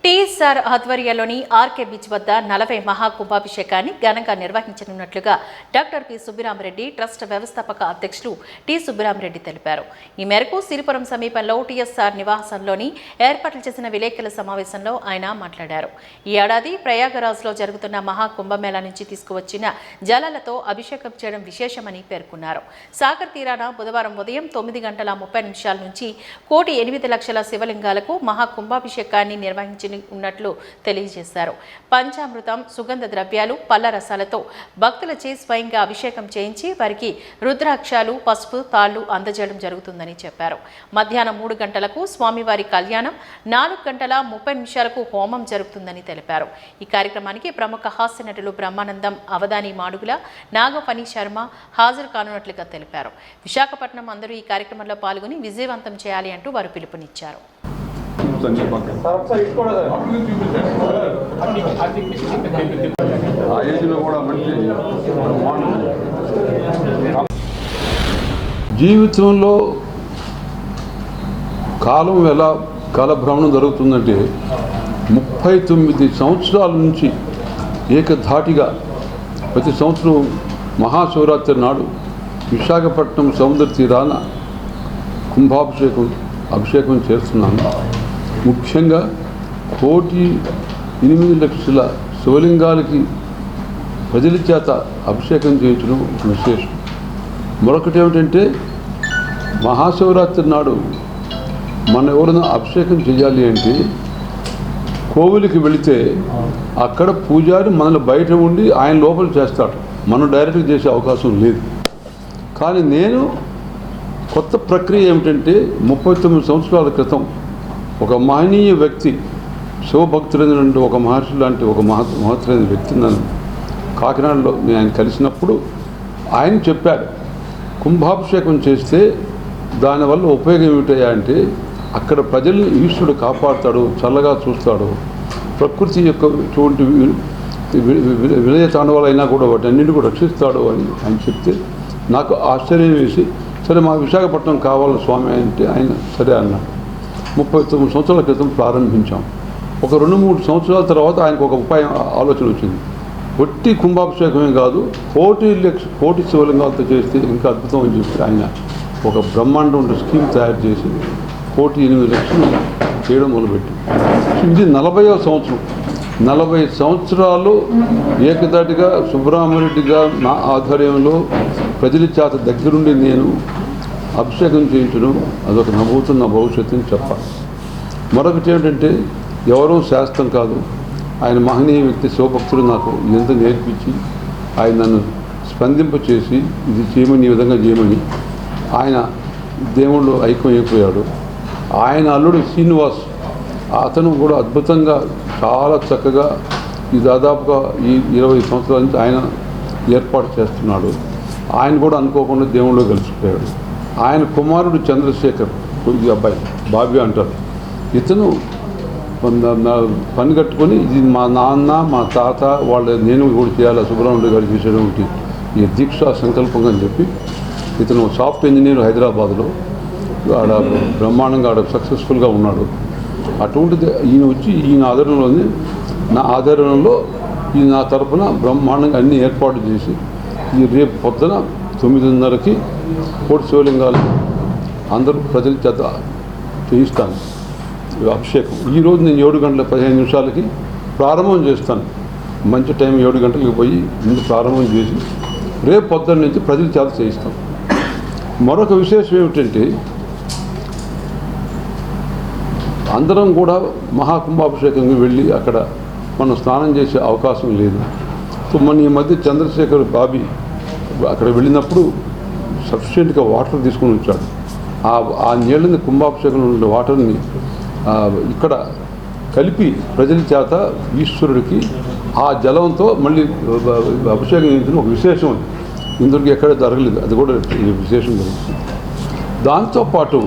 టీఎస్ఆర్ ఆధ్వర్యంలోని ఆర్కే బీచ్ వద్ద 40 మహాకుంభాభిషేకాన్ని ఘనంగా నిర్వహించనున్నట్లుగా డాక్టర్ పి సుబ్బిరామరెడ్డి ట్రస్ట్ వ్యవస్థాపక అధ్యక్షులు టి సుబ్బిరామరెడ్డి తెలిపారు. ఈ మేరకు సిరిపురం సమీపంలో టీఎస్ఆర్ నివాసంలోని ఏర్పాట్లు చేసిన విలేకరుల సమావేశంలో ఆయన మాట్లాడారు. ఈ ఏడాది ప్రయాగరాజ్లో జరుగుతున్న మహాకుంభమేళా నుంచి తీసుకువచ్చిన జలాలతో అభిషేకం చేయడం విశేషమని పేర్కొన్నారు. సాగర్ తీరాన బుధవారం ఉదయం 9:30 నుంచి 1,08,00,000 శివలింగాలకు మహాకుంభాభిషేకాన్ని నిర్వహించి ఉన్నట్లు తెలియజేశారు. పంచామృతం, సుగంధ ద్రవ్యాలు, పళ్ళ రసాలతో భక్తులచే స్వయంగా అభిషేకం చేయించి వారికి రుద్రాక్షాలు, పసుపు, తాళ్లు అందజేయడం జరుగుతుందని చెప్పారు. మధ్యాహ్నం 3 గంటలకు స్వామివారి కళ్యాణం, 4:30 హోమం జరుగుతుందని తెలిపారు. ఈ కార్యక్రమానికి ప్రముఖ హాస్య నటులు బ్రహ్మానందం, అవధాని మాడుగుల, నాగఫణి శర్మ హాజరు కానున్నట్లుగా తెలిపారు. విశాఖపట్నం అందరూ ఈ కార్యక్రమంలో పాల్గొని విజయవంతం చేయాలి అంటూ వారు పిలుపునిచ్చారు. జీవితంలో కాలం ఎలా కాలభ్రమణం జరుగుతుందంటే 39 సంవత్సరాల నుంచి ఏకధాటిగా ప్రతి సంవత్సరం మహాశివరాత్రి నాడు విశాఖపట్నం సముద్ర తీరాన అభిషేకం చేస్తున్నాను. ముఖ్యంగా 1,08,00,000 శివలింగాలకి ప్రజల చేత అభిషేకం చేయించడం విశేషం. మరొకటి ఏమిటంటే మహాశివరాత్రి నాడు మనం ఎవరైనా అభిషేకం చేయాలి అంటే కోవిలికి వెళితే అక్కడ పూజారి మనల్ని బయట ఉండి ఆయన లోపల చేస్తాడు, మనం డైరెక్ట్గా చేసే అవకాశం లేదు. కానీ నేను కొత్త ప్రక్రియ ఏమిటంటే 39 సంవత్సరాల క్రితం ఒక మహనీయ వ్యక్తి, శివభక్తులైన ఒక మహర్షి లాంటి ఒక మహత్తరైన వ్యక్తి నన్ను కాకినాడలో నేను ఆయన కలిసినప్పుడు ఆయన చెప్పాడు, కుంభాభిషేకం చేస్తే దానివల్ల ఉపయోగం ఏమిటయ్యా అంటే అక్కడ ప్రజల్ని ఈశ్వరుడు కాపాడుతాడు, చల్లగా చూస్తాడు, ప్రకృతి యొక్క చూంటి విలయ తాండవాలైనా కూడా వాటన్నింటినీ కూడా రక్షిస్తాడు అని ఆయన చెప్తే నాకు ఆశ్చర్యం వేసి, సరే మా విశాఖపట్నం కావాలి స్వామి అంటే ఆయన సరే అన్నాడు. 39 సంవత్సరాల క్రితం ప్రారంభించాం. ఒక 2-3 సంవత్సరాల తర్వాత ఆయనకు ఒక ఉపాయం ఆలోచన వచ్చింది. ఒట్టి కుంభాభిషేకమే కాదు, 1,00,00,000 శివలింగాలతో చేస్తే ఇంకా అద్భుతం అని చెప్పి ఆయన ఒక బ్రహ్మాండం స్కీమ్ తయారు చేసి 1,08,00,000 చేయడం మొదలుపెట్టి ఇది 40వ సంవత్సరం. 40 సంవత్సరాలు ఏకదాటిగా సుబ్బరామరెడ్డిగా నా ఆధ్వర్యంలో ప్రజల చేత దగ్గరుండి నేను అభిషేకం చేయించడం అదొక నవ్వుతున్న భవిష్యత్తుని చెప్పాలి. మరొకటి ఏమిటంటే ఎవరో శాస్త్రం కాదు, ఆయన మహనీయ వ్యక్తి శివభక్తుడు నాకు ఎంత నేర్పించి ఆయన నన్ను స్పందింపచేసి ఇది చేయమని, ఈ విధంగా చేయమని ఆయన దేవుళ్ళు ఐక్యం అయిపోయాడు. ఆయన అల్లుడు శ్రీనివాస్ అతను కూడా అద్భుతంగా చాలా చక్కగా ఈ దాదాపుగా ఈ 20 సంవత్సరాల నుంచి ఆయన ఏర్పాటు చేస్తున్నాడు. ఆయన కూడా అనుకోకుండా దేవుళ్ళు కలిసిపోయాడు. ఆయన కుమారుడు చంద్రశేఖర్, ఈ అబ్బాయి బాబీ అంటారు, ఇతను పని కట్టుకొని ఇది మా నాన్న మా తాత వాళ్ళ నేను కూడా చేయాలి, సుబ్రహ్మణ్య గారు చేసేయడం ఒకటి ఈ దీక్షా సంకల్పంగా అని చెప్పి ఇతను సాఫ్ట్వేర్ ఇంజనీర్ హైదరాబాద్లో ఆడ బ్రహ్మాండంగా ఆడ సక్సెస్ఫుల్గా ఉన్నాడు. అటువంటిది ఈయన వచ్చి ఈయన ఆధ్వర్యంలోనే నా ఆధ్వర్యంలో ఈ నా తరఫున బ్రహ్మాండంగా అన్ని ఏర్పాటు చేసి ఈ రేపు పొద్దున 9:30కి 1 శివలింగాలు అందరూ ప్రజల చేత చేయిస్తాను అభిషేకం. ఈరోజు నేను 7:15 ప్రారంభం చేస్తాను. మంచి టైం 7 గంటలకు పోయి ముందు ప్రారంభం చేసి రేపు పొద్దున్న నుంచి ప్రజల చేత చేయిస్తాం. మరొక విశేషం ఏమిటంటే అందరం కూడా మహాకుంభాభిషేకంగా వెళ్ళి అక్కడ మనం స్నానం చేసే అవకాశం లేదు. సో మన ఈ మధ్య చంద్రశేఖర్ బాబీ అక్కడ వెళ్ళినప్పుడు సఫిషియెంట్గా వాటర్ తీసుకొని వచ్చాడు. ఆ నీళ్ళని కుంభాభిషేకంలో ఉండే వాటర్ని ఇక్కడ కలిపి ప్రజల చేత ఈశ్వరుడికి ఆ జలంతో మళ్ళీ అభిషేకం చేయించిన ఒక విశేషం ఉంది. ఇందుకు ఎక్కడ జరగలేదు, అది కూడా విశేషం జరుగుతుంది. దాంతోపాటు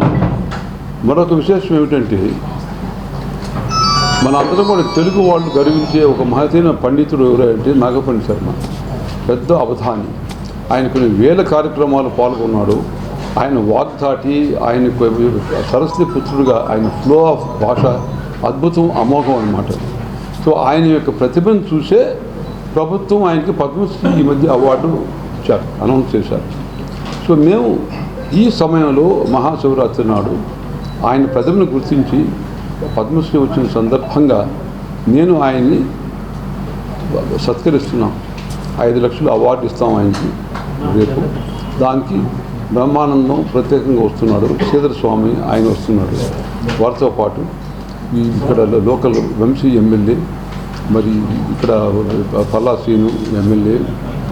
మరొక విశేషం ఏమిటంటే మన అందరం కూడా తెలుగు వాళ్ళు గర్వించే ఒక మహతైన పండితుడు ఎవరంటే నాగఫణి శర్మ, పెద్ద అవధాని. ఆయన కొన్ని వేల కార్యక్రమాలు పాల్గొన్నాడు. ఆయన వాగ్దాటి, ఆయన సరస్వతి పుత్రుడుగా ఆయన ఫ్లో ఆఫ్ భాష అద్భుతం, అమోఘం అన్నమాట. సో ఆయన యొక్క ప్రతిభను చూసే ప్రభుత్వం ఆయనకి పద్మశ్రీ ఈ మధ్య అవార్డు ఇచ్చారు, అనౌన్స్ చేశారు. సో మేము ఈ సమయంలో మహాశివరాత్రి నాడు ఆయన ప్రతిభను గుర్తించి పద్మశ్రీ వచ్చిన సందర్భంగా నేను ఆయన్ని సత్కరిస్తున్నాం. 5 లక్షలు అవార్డు ఇస్తాం ఆయనకి రేపు. దానికి బ్రహ్మానందం ప్రత్యేకంగా వస్తున్నాడు, శ్రీధర స్వామి ఆయన వస్తున్నాడు. వారితో పాటు ఇక్కడ లోకల్ వంశీ ఎమ్మెల్యే, మరి ఇక్కడ పల్లా శ్రీను ఎమ్మెల్యే,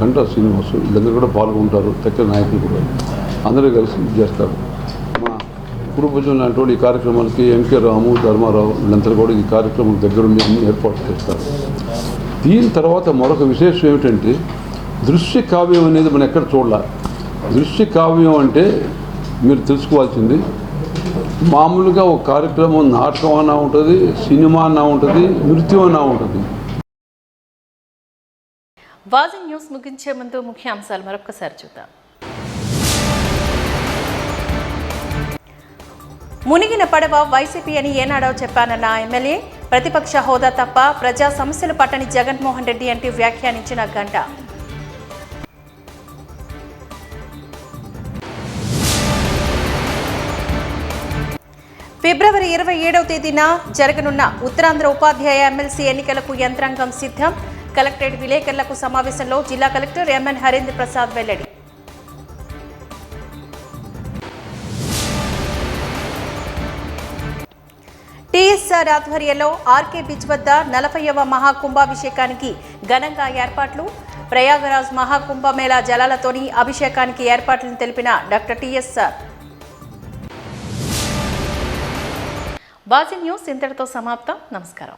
గంటా శ్రీనివాసు వీళ్ళందరూ కూడా పాల్గొంటారు. దగ్గర నాయకులు కూడా అందరూ కలిసి చేస్తారు. మా పూర్వజం లాంటి వాళ్ళు ఈ కార్యక్రమాలకి ఎంకే రాము, ధర్మారావు వీళ్ళందరూ కూడా ఈ కార్యక్రమం దగ్గరుండి అన్ని ఏర్పాటు చేస్తారు. దీని తర్వాత మరొక విశేషం ఏమిటంటే దృశ్య కావ్యం అనేది మనం ఎక్కడ చూడాలి. దృశ్య కావ్యం అంటే మీరు తెలుసుకోవాల్సింది మామూలుగా ఒక కార్యక్రమం నాటకం అన్నా ఉంటుంది, సినిమా అన్నా ఉంటుంది, నృత్యం అన్నా ఉంటుంది. వాజింగ్ న్యూస్ ముగించే ముందు ముఖ్యాంశాలు మరొకసారి చూద్దాం. మునిగిన పడవ వైసీపీ అని ఏనాడో చెప్పానన్న ఎమ్మెల్యే, ప్రతిపక్ష హోదా తప్ప ప్రజా సమస్యలు పట్టని జగన్మోహన్ రెడ్డి అంటూ వ్యాఖ్యానించిన గంట. ఫిబ్రవరి 27వ తేదీన జరగనున్న ఉత్తరాంధ్ర ఉపాధ్యాయ ఎమ్మెల్సీ ఎన్నికలకు యంత్రాంగం సిద్ధం. కలెక్టరేట్ విలేకరులకు సమావేశంలో జిల్లా కలెక్టర్ ఎంఎన్ హరేంద్ర ప్రసాద్ వెల్లడి. టీఎస్ఆర్ ఆధ్వర్యంలో ఆర్కే బీచ్ వద్ద 40వ మహాకుంభాభిషేకానికి ఘనంగా ఏర్పాట్లు. ప్రయాగరాజ్ మహాకుంభమేళా జలాలతోని అభిషేకానికి ఏర్పాట్లను తెలిపిన డాక్టర్ టీఎస్ఆర్. వాజింగ్ న్యూస్ ఇంతటితో సమాప్తం. నమస్కారం.